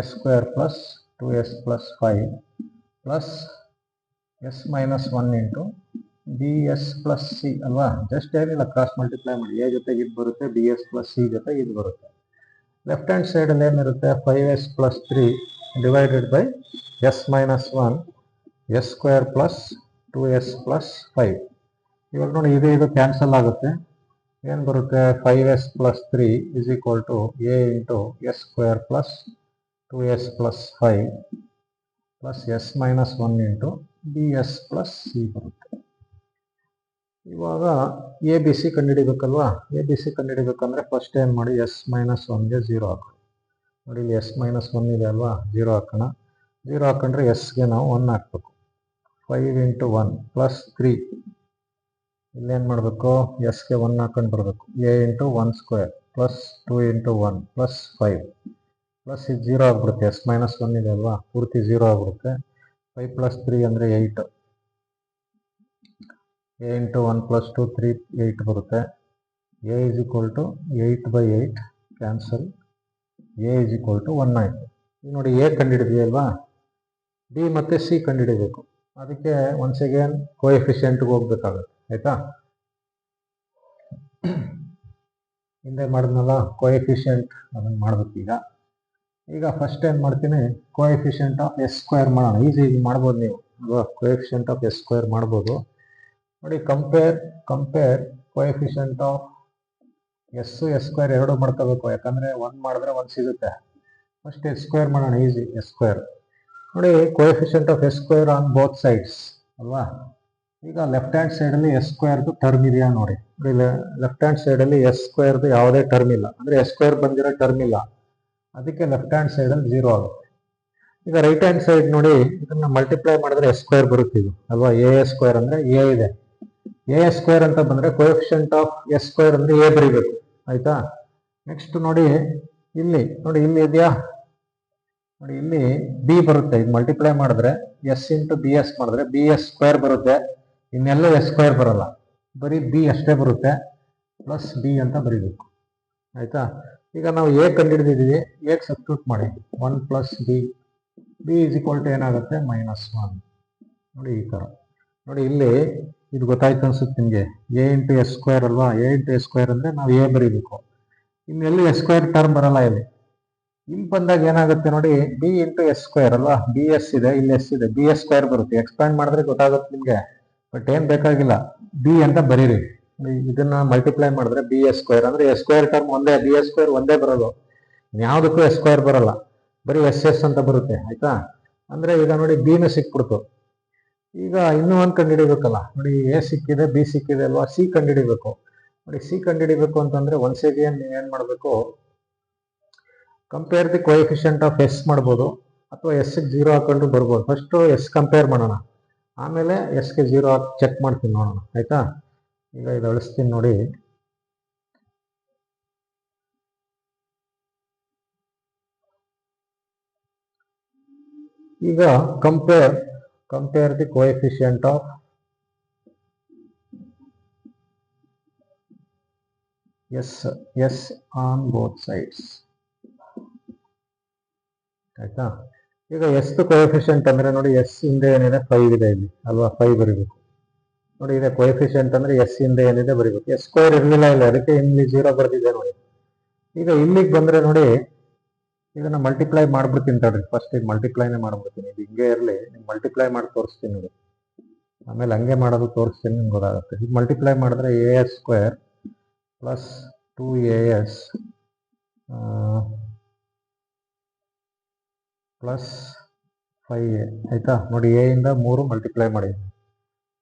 s² + 2s + 5 plus s - 1 × bs + c ಅಲ್ವಾ. ಜಸ್ಟ್ ಏನಿಲ್ಲ, ಕ್ರಾಸ್ ಮಲ್ಟಿಪ್ಲೈ ಮಾಡಿ. a ಜೊತೆಗೆ ಇದು ಬರುತ್ತೆ, bs + c ಜೊತೆ ಇದು ಬರುತ್ತೆ. ಲೆಫ್ಟ್ ಹ್ಯಾಂಡ್ ಸೈಡಲ್ಲಿ ಏನಿರುತ್ತೆ, 5s + 3 divided by s - 1 s² + 2s + 5. ಇವಾಗ ನೋಡಿ ಇದು ಕ್ಯಾನ್ಸಲ್ ಆಗುತ್ತೆ. ಏನು ಬರುತ್ತೆ, 5s + 3 = a × s² + 2s + 5 plus s - 1 × bs + c ಬರುತ್ತೆ. ಇವಾಗ ಎ ಬಿ ಸಿ ಕಂಡುಹಿಡಿಬೇಕಲ್ವಾ. ಎ ಬಿ ಸಿ ಕಂಡುಹಿಡಿಬೇಕಂದ್ರೆ ಫಸ್ಟ್ ಏನು ಮಾಡಿ, s - 1ಗೆ 0 ಹಾಕೋಣ. ನೋಡಿ ಇಲ್ಲಿ s - 1 ಇದೆ ಅಲ್ವಾ, 0 ಹಾಕೋಣ. 0 ಹಾಕೊಂಡ್ರೆ ಎಸ್ಗೆ ನಾವು 1 ಹಾಕ್ಬೇಕು. 5 × 1 + 3 ಇಲ್ಲೇನು ಮಾಡಬೇಕು, ಎಸ್ಗೆ 1 ಹಾಕೊಂಡು ಬರಬೇಕು. a × 1² + 2 × 1 + 5 ಪ್ಲಸ್ ಇದು 0 ಆಗಿಬಿಡುತ್ತೆ. s - 1 ಇದೆ ಅಲ್ವಾ, ಪೂರ್ತಿ 0 ಆಗಿಬಿಡುತ್ತೆ. 5 + 3 ಅಂದರೆ 8. a × 1 + 2 3 8 ಬರುತ್ತೆ. a = 8/8 cancel. a = 1 ಆಯಿತು. ಈಗ ನೋಡಿ a ಕಂಡುಹಿಡಿದ್ವಿ ಅಲ್ವಾ, b ಮತ್ತು c ಕಂಡುಹಿಡಿಬೇಕು. ಅದಕ್ಕೆ ಒನ್ಸ್ ಅಗೇನ್ ಕೋಎಫಿಷಿಯೆಂಟ್ಗೆ ಹೋಗ್ಬೇಕಾಗುತ್ತೆ. ಆಯಿತಾ? ಹಿಂದೆ ಮಾಡಿದ್ನಲ್ಲ ಕೋಎಫಿಷಿಯೆಂಟ್, ಅದನ್ನು ಮಾಡಬೇಕು. ಈಗ ಫಸ್ಟ್ ಏನು ಮಾಡ್ತೀನಿ, ಕೋಎಫಿಷಿಯೆಂಟ್ ಆಫ್ s² ಮಾಡೋಣ. ಈಸಿ ಮಾಡ್ಬೋದು ನೀವು ಅಲ್ವಾ, ಕೋಎಫಿಷಿಯೆಂಟ್ ಆಫ್ s² ಮಾಡ್ಬೋದು. ನೋಡಿ ಕಂಪೇರ್ ಕೋಎಫಿಷಿಯೆಂಟ್ ಆಫ್ s² ಎರಡು ಮಾಡ್ಕೋಬೇಕು. ಯಾಕಂದರೆ 1 ಮಾಡಿದ್ರೆ 1 ಸಿಗುತ್ತೆ. ಫಸ್ಟ್ s² ಮಾಡೋಣ, ಈಸಿ s². ನೋಡಿ coefficient of S square on both sides ಅಲ್ವಾ. ಈಗ ಲೆಫ್ಟ್ ಹ್ಯಾಂಡ್ ಸೈಡ್ ಅಲ್ಲಿ ಎಸ್ ಸ್ಕ್ವೇರ್ದು ಟರ್ಮ್ ಇದೆಯಾ ನೋಡಿ. ಲೆಫ್ಟ್ ಹ್ಯಾಂಡ್ ಸೈಡ್ ಅಲ್ಲಿ ಎಸ್ ಸ್ಕ್ವೇರ್ದು ಯಾವುದೇ ಟರ್ಮ್ ಇಲ್ಲ, ಅಂದ್ರೆ ಎಸ್ ಸ್ಕ್ವೇರ್ ಬಂದಿರೋ ಟರ್ಮ್ ಇಲ್ಲ, ಅದಕ್ಕೆ ಲೆಫ್ಟ್ ಹ್ಯಾಂಡ್ ಸೈಡ್ ಅಲ್ಲಿ 0 ಆಗುತ್ತೆ. ಈಗ ರೈಟ್ ಹ್ಯಾಂಡ್ ಸೈಡ್ ನೋಡಿ, ಇದನ್ನ ಮಲ್ಟಿಪ್ಲೈ ಮಾಡಿದ್ರೆ ಎಸ್ ಸ್ಕ್ವೇರ್ ಬರುತ್ತೆ ಇದು ಅಲ್ವಾ. ಎ ಸ್ಕ್ವೇರ್ ಅಂದ್ರೆ ಎ ಇದೆ, ಎ ಸ್ಕ್ವೇರ್ ಅಂತ ಬಂದ್ರೆ ಕೋಎಫಿಷಿಯಂಟ್ ಆಫ್ ಎಸ್ ಸ್ಕ್ವೇರ್ ಅಂದ್ರೆ ಎ ಬರೀಬೇಕು ಆಯ್ತಾ. ನೆಕ್ಸ್ಟ್ ನೋಡಿ ಇಲ್ಲಿ ನೋಡಿ, ಇಲ್ಲಿ ಇದೆಯಾ ನೋಡಿ, ಇಲ್ಲಿ ಬಿ ಬರುತ್ತೆ. ಇದು ಮಲ್ಟಿಪ್ಲೈ ಮಾಡಿದ್ರೆ ಎಸ್ ಇಂಟು ಬಿ ಎಸ್ ಮಾಡಿದ್ರೆ ಬಿ ಎಸ್ ಸ್ಕ್ವೇರ್ ಬರುತ್ತೆ, ಇನ್ನೆಲ್ಲೂ ಎಸ್ ಸ್ಕ್ವೇರ್ ಬರಲ್ಲ, ಬರೀ ಬಿ ಅಷ್ಟೇ ಬರುತ್ತೆ, ಪ್ಲಸ್ ಬಿ ಅಂತ ಬರೀಬೇಕು ಆಯ್ತಾ. ಈಗ ನಾವು ಎ ಕಂಡುಹಿಡಿದಿದ್ದೀವಿ, ಎ ಸಬ್ಸ್ಟಿಟ್ಯೂಟ್ ಮಾಡಿ 1 plus b, b is equal to ಏನಾಗುತ್ತೆ -1 ನೋಡಿ ಈ ತರ. ನೋಡಿ ಇಲ್ಲಿ ಇದು ಗೊತ್ತಾಯ್ತು ಅನ್ಸುತ್ತೆ ನಿಮಗೆ, ಎ ಇಂಟು ಎಸ್ ಸ್ಕ್ವೇರ್ ಅಲ್ವಾ. ಎ ಇಂಟು ಎಸ್ ಸ್ಕ್ವೇರ್ ಅಂದ್ರೆ ನಾವು ಎ ಬರೀಬೇಕು, ಇನ್ನೆಲ್ಲಿ ಎಸ್ ಸ್ಕ್ವೇರ್ ಟರ್ಮ್ ಬರಲ್ಲ ಇಲ್ಲಿ. ಇಲ್ಲಿ ಬಂದಾಗ ಏನಾಗುತ್ತೆ ನೋಡಿ, ಬಿ ಇಂಟು ಎಸ್ ಸ್ಕ್ವೇರ್ ಅಲ್ವಾ, ಬಿ ಎಸ್ ಇದೆ, ಇಲ್ಲಿ ಎಸ್ ಇದೆ, ಬಿ ಎಸ್ ಸ್ಕ್ವೇರ್ ಬರುತ್ತೆ. ಎಕ್ಸ್ಪ್ಯಾಂಡ್ ಮಾಡಿದ್ರೆ ಗೊತ್ತಾಗುತ್ತೆ ನಿಮ್ಗೆ, ಬಟ್ ಏನ್ ಬೇಕಾಗಿಲ್ಲ, ಬಿ ಅಂತ ಬರೀರಿ. ಇದನ್ನ ಮಲ್ಟಿಪ್ಲೈ ಮಾಡಿದ್ರೆ ಬಿ ಎಸ್ ಸ್ಕ್ವೇರ್ ಅಂದ್ರೆ ಎಸ್ ಸ್ಕ್ವೇರ್ ಟರ್ಮ್ ಒಂದೇ, ಬಿ ಎಸ್ ಸ್ಕ್ವೇರ್ ಒಂದೇ ಬರೋದು, ಯಾವ್ದಕ್ಕೂ ಎಸ್ ಸ್ಕ್ವೇರ್ ಬರಲ್ಲ, ಬರೀ ಎಸ್ ಎಸ್ ಅಂತ ಬರುತ್ತೆ ಆಯ್ತಾ. ಅಂದ್ರೆ ಈಗ ನೋಡಿ ಬಿನ ಸಿಕ್ಬಿಡ್ತು. ಈಗ ಇನ್ನೂ ಒಂದು ಕಂಡುಹಿಡಿಬೇಕಲ್ಲ ನೋಡಿ, ಎ ಸಿಕ್ಕಿದೆ, ಬಿ ಸಿಕ್ಕಿದೆ ಅಲ್ವಾ, ಸಿ ಕಂಡುಹಿಡಿಬೇಕು. ನೋಡಿ ಸಿ ಕಂಡುಹಿಡಿಬೇಕು ಅಂತಂದ್ರೆ ಒನ್ಸ್ ಅಗೇನ್ ನೀವು ಏನ್ ಮಾಡ್ಬೇಕು, compare the coefficient of s ಮಾಡ್ಬೋದು, ಅಥವಾ ಎಸ್ 0 ಹಾಕೊಂಡು ಬರ್ಬೋದು. ಫಸ್ಟ್ ಎಸ್ ಕಂಪೇರ್ ಮಾಡೋಣ, ಆಮೇಲೆ ಎಸ್ ಗೆ 0 ಹಾಕಿ ಚೆಕ್ ಮಾಡ್ತೀನಿ ನೋಡೋಣ ಆಯ್ತಾ. ಈಗ ಇದು ಅಳಿಸ್ತೀನಿ ನೋಡಿ. ಈಗ compare the coefficient of s on both sides ಆಯ್ತಾ. ಈಗ ಎಸ್ ಕೋಎಫಿಷಿಯಂಟ್ ಅಂದ್ರೆ ನೋಡಿ, ಎಸ್ ಹಿಂದೆ ಏನಿದೆ 5 ಇದೆ ಇಲ್ಲಿ ಅಲ್ವಾ, 5 ಬರೀಬೇಕು ನೋಡಿ. ಇದೆ ಕೋಎಫಿಷಿಯಂಟ್ ಅಂದ್ರೆ ಎಸ್ ಹಿಂದೆ ಏನಿದೆ ಬರೀಬೇಕು. ಎಸ್ ಸ್ಕ್ವೇರ್ ಇರಲಿಲ್ಲ ಇಲ್ಲ, ಅದಕ್ಕೆ ಇಲ್ಲಿ 0 ಬರ್ದಿದೆ ನೋಡಿ. ಈಗ ಇಲ್ಲಿಗೆ ಬಂದ್ರೆ ನೋಡಿ, ಇದನ್ನ ಮಲ್ಟಿಪ್ಲೈ ಮಾಡ್ಬಿಡ್ತೀನಿ ತಡ್ರಿ, ಫಸ್ಟ್ ಈಗ ಮಲ್ಟಿಪ್ಲೈನೇ ಮಾಡ್ಬಿಡ್ತೀನಿ. ಇದು ಹಿಂಗೆ ಇರಲಿ, ಮಲ್ಟಿಪ್ಲೈ ಮಾಡಿ ತೋರಿಸ್ತೀನಿ ನೋಡಿ, ಆಮೇಲೆ ಹಂಗೆ ಮಾಡೋದು ತೋರಿಸ್ತೀನಿ, ನಿಮ್ಗೆ ಗೊತ್ತಾಗುತ್ತೆ. ಈಗ ಮಲ್ಟಿಪ್ಲೈ ಮಾಡಿದ್ರೆ a S square plus 2as plus 5a ಆಯ್ತಾ. ನೋಡಿ ಎ ಇಂದ 3 ಮಲ್ಟಿಪ್ಲೈ ಮಾಡಿ,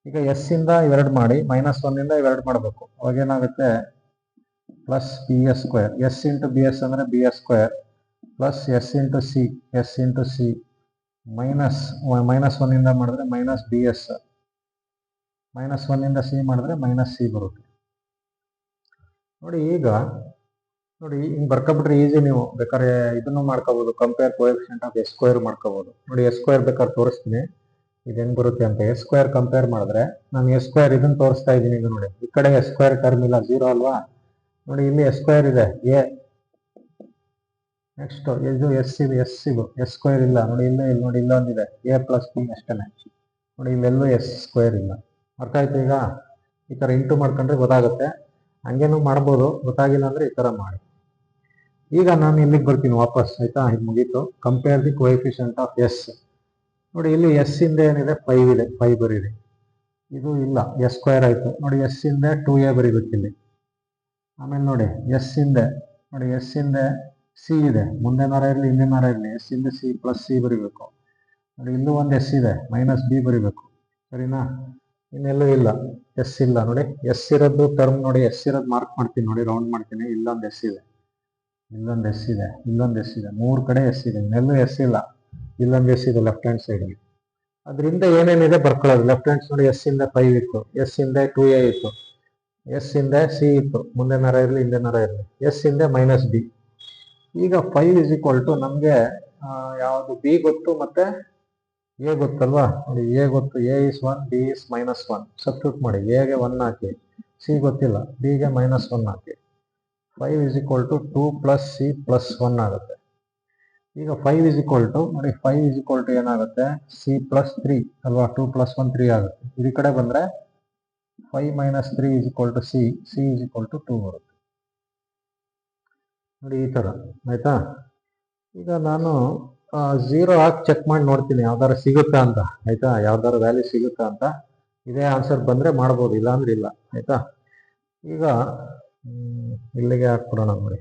ಈಗ ಎಸ್ ಇಂದ 2 ಮಾಡಿ, -1 ಇಂದ 2 ಮಾಡಬೇಕು, ಅವಾಗ ಏನಾಗುತ್ತೆ plus b s square, s into b s ಅಂದ್ರೆ b s square plus S into c -1 ಇಂದ ಮಾಡಿದ್ರೆ ಮೈನಸ್ ಬಿ ಎಸ್, -1 ಇಂದ ಸಿ ಮಾಡಿದ್ರೆ ಮೈನಸ್ ಸಿ ಬರುತ್ತೆ ನೋಡಿ. ಈಗ ನೋಡಿ ಹಿಂಗೆ ಬರ್ಕೊಬಿಟ್ರೆ ಈಸಿ, ನೀವು ಬೇಕಾದ್ರೆ ಇದನ್ನು ಮಾಡ್ಕೋಬಹುದು, compare coefficient of S square ಮಾಡ್ಕೋಬಹುದು ನೋಡಿ. ಎಸ್ ಸ್ಕ್ವೇರ್ ಬೇಕಾದ್ರೆ ತೋರಿಸ್ತೀನಿ ಇದು ಹೆಂಗ್ ಬರುತ್ತೆ ಅಂತ. ಎಸ್ ಸ್ಕ್ವೇರ್ ಕಂಪೇರ್ ಮಾಡಿದ್ರೆ, ನಾನು ಎಸ್ ಸ್ಕ್ವೇರ್ ಇದನ್ನ ತೋರಿಸ್ತಾ ಇದ್ದೀನಿ. ಈಗ ನೋಡಿ ಈ ಕಡೆ ಎಸ್ ಸ್ಕ್ವೇರ್ ಟರ್ಮ್ ಇಲ್ಲ, 0 ಅಲ್ವಾ. ನೋಡಿ ಇಲ್ಲಿ ಎಸ್ ಸ್ಕ್ವೇರ್ ಇದೆ ಎ, ನೆಕ್ಸ್ಟ್ ಇದು ಎಸ್ ಇದೆ, ಎಸ್ ಸ್ಕ್ವೇರ್ ಇಲ್ಲ ನೋಡಿ, ಇಲ್ಲೇ ಇಲ್ಲಿ ನೋಡಿ, ಇಲ್ಲೊಂದಿದೆ ಎ ಪ್ಲಸ್ ಬಿ ಅಷ್ಟೇನೆ ನೋಡಿ, ಇಲ್ಲೆಲ್ಲೂ ಎಸ್ ಸ್ಕ್ವೇರ್ ಇಲ್ಲ. ಅರ್ಥ ಆಯ್ತು. ಈಗ ಈ ತರ ಇಂಟು ಮಾಡ್ಕೊಂಡ್ರೆ ಗೊತ್ತಾಗುತ್ತೆ, ಹಂಗೇನು ಮಾಡ್ಬೋದು, ಗೊತ್ತಾಗಿಲ್ಲ ಅಂದ್ರೆ ಈ ತರ ಮಾಡಿ. ಈಗ ನಾನು ಇಲ್ಲಿಗೆ ಬರ್ತೀನಿ ವಾಪಸ್ ಆಯ್ತಾ, ಇದು ಮುಗೀತು. Compare the coefficient of s ನೋಡಿ, ಇಲ್ಲಿ ಎಸ್ ಇಂದ ಏನಿದೆ 5 ಇದೆ, 5 ಬರೀರಿ. ಇದು ಇಲ್ಲ, ಎಸ್ ಸ್ಕ್ವೇರ್ ಆಯ್ತು ನೋಡಿ. ಎಸ್ ಇಂದ 2a ಬರೀಬೇಕು ಇಲ್ಲಿ. ಆಮೇಲೆ ನೋಡಿ ಎಸ್ ಇಂದ ನೋಡಿ, ಎಸ್ ಇಂದ ಸಿ ಇದೆ, ಮುಂದೆ ನರ ಇರಲಿ ಹಿಂದೆ ನರ ಇರಲಿ, ಎಸ್ ಇಂದ ಸಿ ಪ್ಲಸ್ ಸಿ ಬರೀಬೇಕು ನೋಡಿ. ಇಲ್ಲೂ ಒಂದು ಎಸ್ ಇದೆ, ಮೈನಸ್ ಬಿ ಬರೀಬೇಕು ಸರಿನಾ. ಇನ್ನೆಲ್ಲೂ ಇಲ್ಲ, ಎಸ್ ಇಲ್ಲ ನೋಡಿ. ಎಸ್ ಇರೋದು ಟರ್ಮ್ ನೋಡಿ, ಎಸ್ ಇರೋದು ಮಾರ್ಕ್ ಮಾಡ್ತೀನಿ ನೋಡಿ, ರೌಂಡ್ ಮಾಡ್ತೀನಿ. ಇಲ್ಲೊಂದು ಎಸ್ ಇದೆ, ಇಲ್ಲೊಂದು ಎಸ್ ಇದೆ, ಇಲ್ಲೊಂದು ಎಸ್ ಇದೆ, 3 ಕಡೆ ಎಸ್ ಇದೆ, ಇನ್ನೆಲ್ಲೂ ಎಸ್ ಇಲ್ಲ, ಇಲ್ಲೊಂದು ಎಸ್ ಇದೆ ಲೆಫ್ಟ್ ಹ್ಯಾಂಡ್ ಸೈಡ್ ಅಲ್ಲಿ. ಅದರಿಂದ ಏನೇನಿದೆ ಬರ್ಕೊಳ್ಳೋದು. ಲೆಫ್ಟ್ ಹ್ಯಾಂಡ್ ನೋಡಿ, ಎಸ್ ಇಂದ 5 ಇತ್ತು, ಎಸ್ ಇಂದ 2a ಇತ್ತು, ಎಸ್ ಇಂದ ಸಿ ಇತ್ತು, ಮುಂದೆ ನರ ಇರಲಿ ಹಿಂದೆ ನರ ಇರಲಿ, ಎಸ್ ಇಂದ ಮೈನಸ್ ಬಿ. ಈಗ 5 ಇಸ್ ಈಕ್ವಲ್ ಟು ನಮಗೆ ಯಾವುದು ಬಿ ಗೊತ್ತು ಮತ್ತೆ ಎ ಗೊತ್ತಲ್ವಾ ನೋಡಿ. ಎ ಗೊತ್ತು, A is 1, B is -1. Substitute ಮಾಡಿ, ಎಗೆ 1 ಹಾಕಿ, ಸಿ ಗೊತ್ತಿಲ್ಲ, ಬಿಗೆ -1 ಹಾಕಿ. 5 is equal to 2 plus C plus 1 ಆಗುತ್ತೆ. ಈಗ 5 ಇಸ್ ಈಕ್ವಲ್ ಟು ನೋಡಿ, 5 ಇಸ್ ಈಕ್ವಲ್ ಟು ಏನಾಗುತ್ತೆ, ಸಿ ಪ್ಲಸ್ 3 ಅಲ್ವಾ. 2 ಪ್ಲಸ್ 1 3 ಆಗುತ್ತೆ. ಈ ಕಡೆ ಬಂದ್ರೆ 5 minus 3 is equal to c is equal to 2 ಬರುತ್ತೆ ನೋಡಿ, ಈ ತರ ಆಯ್ತಾ. ಈಗ ನಾನು 0 ಹಾಕಿ ಚೆಕ್ ಮಾಡಿ ನೋಡ್ತೀನಿ, ಯಾವ್ದಾರು ಸಿಗುತ್ತಾ ಅಂತ ಆಯ್ತಾ, ಯಾವ್ದಾರು ವ್ಯಾಲ್ಯೂ ಸಿಗುತ್ತಾ ಅಂತ. ಇದೇ ಆನ್ಸರ್ ಬಂದ್ರೆ ಮಾಡ್ಬೋದು, ಇಲ್ಲ ಅಂದ್ರೆ ಇಲ್ಲ ಆಯ್ತಾ. ಈಗ ಇಲ್ಲಿಗೆ ಹಾಕ್ಬಿಡೋಣ ನೋಡಿ,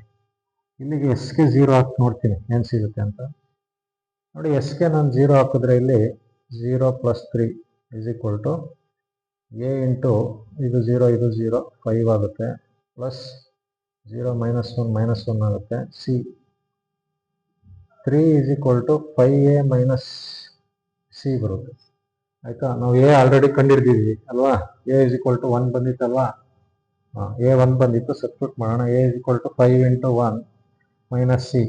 ಇಲ್ಲಿಗೆ ಎಸ್ಗೆ 0 ಹಾಕಿ ನೋಡ್ತೀನಿ ಏನ್ ಸಿಗುತ್ತೆ ಅಂತ. ನೋಡಿ ಎಸ್ಗೆ ನಾನು 0 ಹಾಕಿದ್ರೆ ಇಲ್ಲಿ 0 + 3 = ಎ ಇಂಟು ಇದು 0 ಇದು 0 5 ಆಗುತ್ತೆ, ಪ್ಲಸ್ 0 - 1 -1 ಆಗುತ್ತೆ. ಸಿ 3 = 5a - ಸಿ ಬರುತ್ತೆ. ಆಯಿತಾ, ನಾವು ಎ ಆಲ್ರೆಡಿ ಕಂಡಿಡ್ದಿದ್ವಿ ಅಲ್ವಾ, ಎ = 1 ಬಂದಿತ್ತಲ್ವಾ. ಎ 1 ಬಂದಿತ್ತು, ಸಬ್ಸ್ಟಿಟ್ಯೂಟ್ ಮಾಡೋಣ. A = 5 × 1 - C.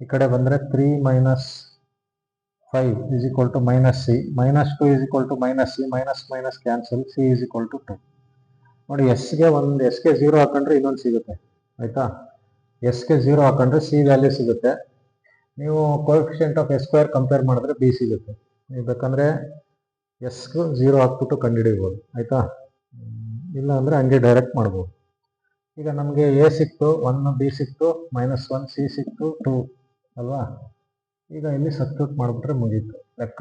ಈ ಕಡೆ ಬಂದರೆ 3 - 5 = -C, -2 = -C, minus cancel, C = 2. ನೋಡಿ ಎಸ್ಗೆ 0 ಹಾಕೊಂಡ್ರೆ ಇನ್ನೊಂದು ಸಿಗುತ್ತೆ. ಆಯಿತಾ, ಎಸ್ಗೆ 0 ಹಾಕೊಂಡ್ರೆ ಸಿ ವ್ಯಾಲ್ಯೂ ಸಿಗುತ್ತೆ. ನೀವು ಕೋಎಫಿಷಿಯಂಟ್ ಆಫ್ s² ಕಂಪೇರ್ ಮಾಡಿದ್ರೆ ಬಿ ಸಿಗುತ್ತೆ. ನೀವು ಬೇಕಂದರೆ ಎಸ್ಗೂ 0 ಹಾಕ್ಬಿಟ್ಟು ಕಂಡುಹಿಡಿಬೋದು. ಆಯಿತಾ, ಇಲ್ಲ ಅಂದರೆ ಹಂಗೆ ಡೈರೆಕ್ಟ್ ಮಾಡ್ಬೋದು. ಈಗ ನಮಗೆ ಎ ಸಿಕ್ತು 1, ಬಿ ಸಿಕ್ತು -1, ಸಿ ಸಿಕ್ತು 2 ಅಲ್ವಾ. ಈಗ ಇಲ್ಲಿ ಸಬ್ಸ್ಟಿಟ್ಯೂಟ್ ಮಾಡಿಬಿಟ್ರೆ ಮುಗೀತು ಲೆಕ್ಕ.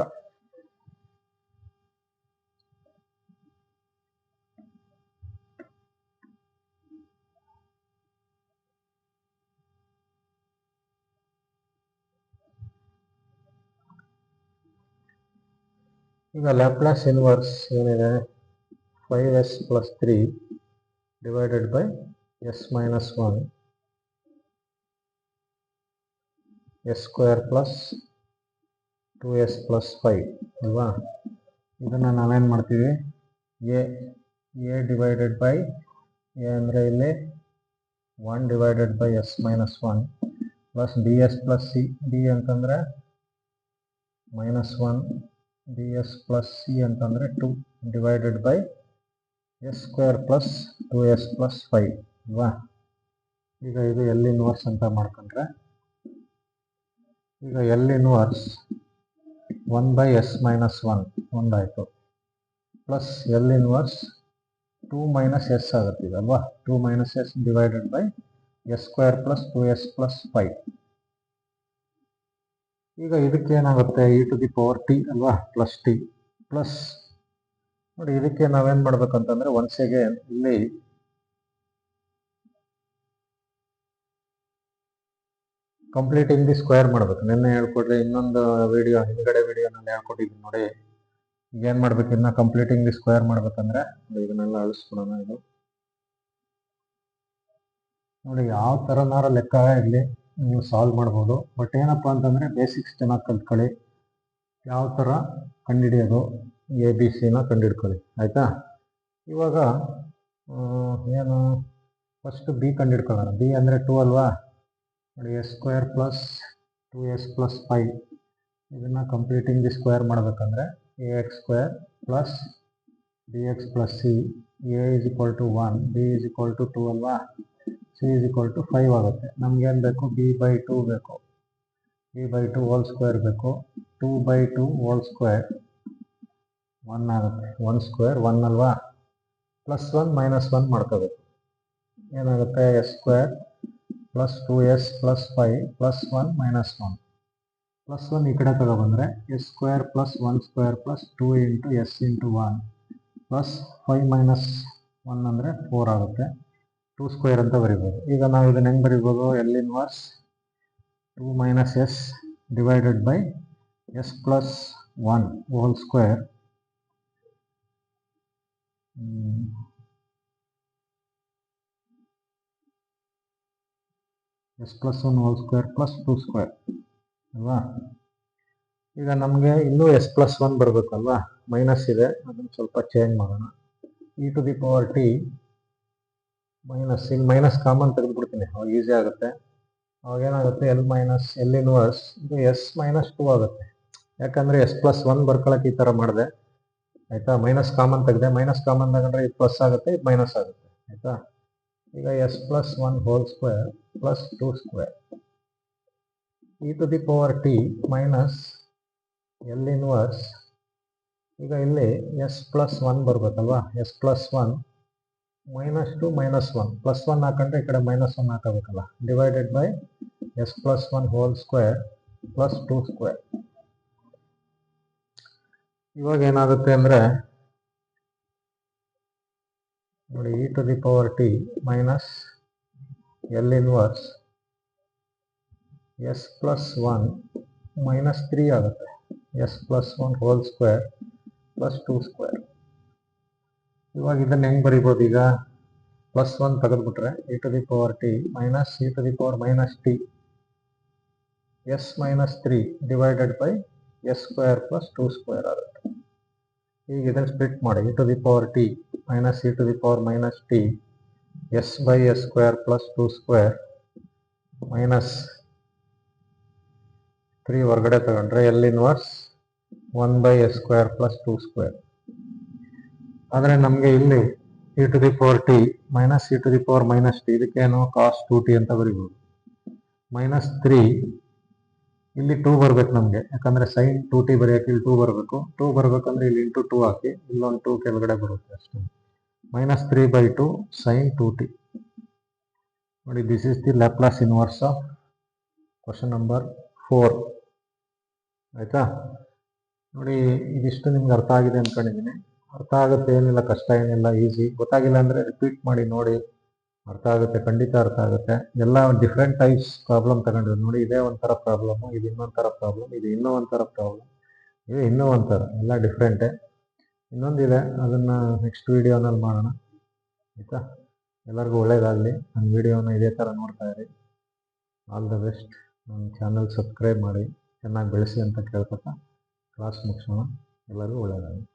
ಈಗ ಲ್ಯಾಪ್ಲಾಸ್ ಇನ್ವರ್ಸ್ ಏನಿದೆ, 5s + 3 / s - 1 s² + 2s + 5 ಅಲ್ವಾ. ಇದನ್ನು ನಾವೇನು ಮಾಡ್ತೀವಿ, ಎ ಅಂದರೆ ಇಲ್ಲಿ 1 / s - 1 plus bs + c, b ಅಂತಂದರೆ -1, bs + c ಅಂತಂದರೆ 2 / s² + 2s + 5 ಅಲ್ವಾ. ಈಗ ಇದು L ಇನ್ವರ್ಸ್ ಅಂತ ಮಾಡ್ಕೊಂಡ್ರೆ, ಈಗ L ಇನ್ವರ್ಸ್ 1/s - 1 ಒಂದಾಯಿತು, ಪ್ಲಸ್ L ಇನ್ವರ್ಸ್ 2 - s ಆಗುತ್ತೆ ಅಲ್ವಾ. 2 - s / s² + 2s + 5. ಈಗ ಇದಕ್ಕೆ ಏನಾಗುತ್ತೆ, e⁻t ಅಲ್ವಾ, ಪ್ಲಸ್ ಟಿ ಪ್ಲಸ್. ನೋಡಿ ಇದಕ್ಕೆ ನಾವೇನು ಮಾಡ್ಬೇಕಂತಂದ್ರೆ, ಒನ್ಸ್ ಅಗೇನ್ ಇಲ್ಲಿ ಕಂಪ್ಲೀಟಿಂಗ್ ದಿ ಸ್ಕ್ವೇರ್ ಮಾಡಬೇಕು. ನಿನ್ನೆ ಹೇಳ್ಕೊಡ್ರಿ, ಇನ್ನೊಂದು ವಿಡಿಯೋ ಹಿಂದ್ಗಡೆ ವಿಡಿಯೋನಲ್ಲಿ ಹೇಳ್ಕೊಟ್ಟಿದ್ದೀನಿ ನೋಡಿ. ಈಗ ಏನು ಮಾಡ್ಬೇಕು, ಇನ್ನು ಕಂಪ್ಲೀಟಿಂಗ್ ದಿ ಸ್ಕ್ವೇರ್ ಮಾಡ್ಬೇಕಂದ್ರೆ ಇದನ್ನೆಲ್ಲ ಅಳಿಸ್ಕೊಡೋಣ. ಇದು ನೋಡಿ ಯಾವ ಥರನಾರ ಲೆಕ್ಕ ಇರಲಿ ನೀವು ಸಾಲ್ವ್ ಮಾಡ್ಬೋದು. ಬಟ್ ಏನಪ್ಪ ಅಂತಂದರೆ ಬೇಸಿಕ್ಸ್ ಚೆನ್ನಾಗಿ ಕಲ್ತ್ಕೊಳ್ಳಿ, ಯಾವ ಥರ ಕಂಡುಹಿಡಿಯೋದು ABC ಕಂಡುಹಿಡ್ಕೊಳ್ಳಿ. ಆಯಿತಾ, ಇವಾಗ ಏನು ಫಸ್ಟ್ ಬಿ ಕಂಡುಹಿಡ್ಕೊಳ್ಳೋಣ. ಬಿ ಅಂದರೆ 2 ಅಲ್ವಾ. ನೋಡಿ s² + 2s + 5 ಇದನ್ನು ಕಂಪ್ಲೀಟಿಂಗ್ ದಿ ಸ್ಕ್ವೇರ್ ಮಾಡಬೇಕಂದ್ರೆ ax² + bx + c, a = 1, b = 2 ಅಲ್ವಾ, c = 5 ಆಗುತ್ತೆ. ನಮಗೇನು ಬೇಕು, b/2 ಬೇಕು, b/2 ಹೋಲ್ ಸ್ಕ್ವೇರ್ ಬೇಕು. 2/2 ಹೋಲ್ ಸ್ಕ್ವೇರ್ 1 ಆಗುತ್ತೆ, 1² 1 ಅಲ್ವಾ. +1 - 1 ಮಾಡ್ಕೋಬೇಕು, ಏನಾಗುತ್ತೆ s² + 2s + 5 +1 - 1 +1 ಈ ಕಡೆ ತಗೊಬಂದರೆ s² + 1² + 2 × s × 1 ಪ್ಲಸ್ 5 - 1 ಅಂದರೆ 4 ಆಗುತ್ತೆ. 2² ಅಂತ ಬರಿಬೋದು. ಈಗ ನಾವು ಇದನ್ನು ಹೆಂಗೆ ಬರಿಬೋದು, L inverse 2 - s / s + 1 whole square s + 1 whole square + 2² ಅಲ್ವಾ. ಈಗ ನಮಗೆ ಇನ್ನೂ s + 1 ಬರಬೇಕಲ್ವಾ, ಮೈನಸ್ ಇದೆ, ಅದನ್ನು ಸ್ವಲ್ಪ ಚೇಂಜ್ ಮಾಡೋಣ. e⁻t ಮೈನಸ್, ಇಲ್ಲಿ ಮೈನಸ್ ಕಾಮನ್ ತೆಗೆದುಬಿಡ್ತೀನಿ, ಅವಾಗ ಈಸಿ ಆಗುತ್ತೆ. ಅವಾಗ ಏನಾಗುತ್ತೆ, L ಇನ್ವರ್ಸ್ ಇದು s - 2 ಆಗುತ್ತೆ. ಯಾಕಂದರೆ s + 1 ಬರ್ಕೊಳ್ಳೋಕೆ ಈ ಥರ ಮಾಡಿದೆ. ಆಯಿತಾ, ಮೈನಸ್ ಕಾಮನ್ ತೆಗೆದೆ, ಮೈನಸ್ ಕಾಮನ್ ತಗೊಂಡ್ರೆ ಇದು ಪ್ಲಸ್ ಆಗುತ್ತೆ, ಇದು ಮೈನಸ್ ಆಗುತ್ತೆ. ಆಯಿತಾ, ಈಗ s + 1 whole square + 2² e⁻t minus L inverse. ಈಗ ಇಲ್ಲಿ s + 1 ಬರಬೇಕಲ್ವಾ, s + 1 -2 - 1 +1 ಹಾಕೊಂಡ್ರೆ ಈ ಕಡೆ -1 ಹಾಕಬೇಕಲ್ಲ, / s + 1 ಹೋಲ್ ಸ್ಕ್ವೇರ್ + 2². ಇವಾಗ ಏನಾಗುತ್ತೆ ಅಂದರೆ ನೋಡಿ, e⁻t minus L inverse s + 1 -3 ಆಗುತ್ತೆ. s+1 whole square plus 2 square. ಇವಾಗ ಇದನ್ನು ಹೆಂಗೆ ಬರಿಬೋದು? ಈಗ +1 ತೆಗೆದುಬಿಟ್ರೆ e⁻t minus e⁻t s-3 divided by s² plus 2 square ಆಗುತ್ತೆ. ಈಗ ಇದನ್ನು ಸ್ಪ್ಲಿಟ್ ಮಾಡಿ e⁻t minus e⁻t s/s² plus 2 square minus 3 ಹೊರಗಡೆ ತಗೊಂಡ್ರೆ L inverse 1/s² plus 2 square. ಆದರೆ ನಮಗೆ ಇಲ್ಲಿ e⁻t ಮೈನಸ್ e⁻t ಇದಕ್ಕೇನು cos 2t ಅಂತ ಬರಿಬೋದು. -3 ಇಲ್ಲಿ 2 ಬರ್ಬೇಕು ನಮಗೆ, ಯಾಕಂದ್ರೆ sin 2t ಬರೆಯೋಕೆ ಇಲ್ಲಿ 2 ಬರಬೇಕು. 2 ಬರ್ಬೇಕಂದ್ರೆ ಇಲ್ಲಿ ಇಂಟು 2 ಹಾಕಿ, ಇಲ್ಲೊಂದು 2 ಕೆಳಗಡೆ ಬರುತ್ತೆ ಅಷ್ಟೇ. -3/2 sin 2t. ನೋಡಿ, this is the Laplace inverse of question number 4. ಆಯ್ತಾ? ನೋಡಿ, ಇದಿಷ್ಟು ನಿಮ್ಗೆ ಅರ್ಥ ಆಗಿದೆ ಅನ್ಕೊಂಡಿದ್ದೀನಿ. ಅರ್ಥ ಆಗುತ್ತೆ, ಏನಿಲ್ಲ, ಕಷ್ಟ ಏನಿಲ್ಲ, ಈಸಿ. ಗೊತ್ತಾಗಿಲ್ಲ ಅಂದರೆ ರಿಪೀಟ್ ಮಾಡಿ ನೋಡಿ, ಅರ್ಥ ಆಗುತ್ತೆ, ಖಂಡಿತ ಅರ್ಥ ಆಗುತ್ತೆ. ಎಲ್ಲ ಡಿಫ್ರೆಂಟ್ ಟೈಪ್ಸ್ ಪ್ರಾಬ್ಲಮ್ ತಗೊಂಡಿರೋದು ನೋಡಿ. ಇದೇ ಒಂಥರ ಪ್ರಾಬ್ಲಮ್ಮು, ಇದು ಇನ್ನೊಂಥರ ಪ್ರಾಬ್ಲಮ್, ಇದು ಇನ್ನೂ ಒಂಥರ ಪ್ರಾಬ್ಲಮ್, ಇದು ಇನ್ನೂ ಒಂಥರ, ಎಲ್ಲ ಡಿಫ್ರೆಂಟೇ. ಇನ್ನೊಂದಿದೆ, ಅದನ್ನು ನೆಕ್ಸ್ಟ್ ವೀಡಿಯೋನಲ್ಲಿ ಮಾಡೋಣ. ಆಯಿತಾ? ಎಲ್ಲರಿಗೂ ಒಳ್ಳೆಯದಾಗಲಿ. ನನ್ನ ವೀಡಿಯೋನ ಇದೇ ಥರ ನೋಡ್ತಾ ಇರಿ. All the best. ನನ್ನ ಚಾನಲ್ ಸಬ್ಸ್ಕ್ರೈಬ್ ಮಾಡಿ ಚೆನ್ನಾಗಿ ಬೆಳೆಸಿ ಅಂತ ಕೇಳ್ಕೊತಾ ಕ್ಲಾಸ್ ಮುಗಿಸೋಣ. ಎಲ್ಲರಿಗೂ ಒಳ್ಳೆಯದಾಗಲಿ.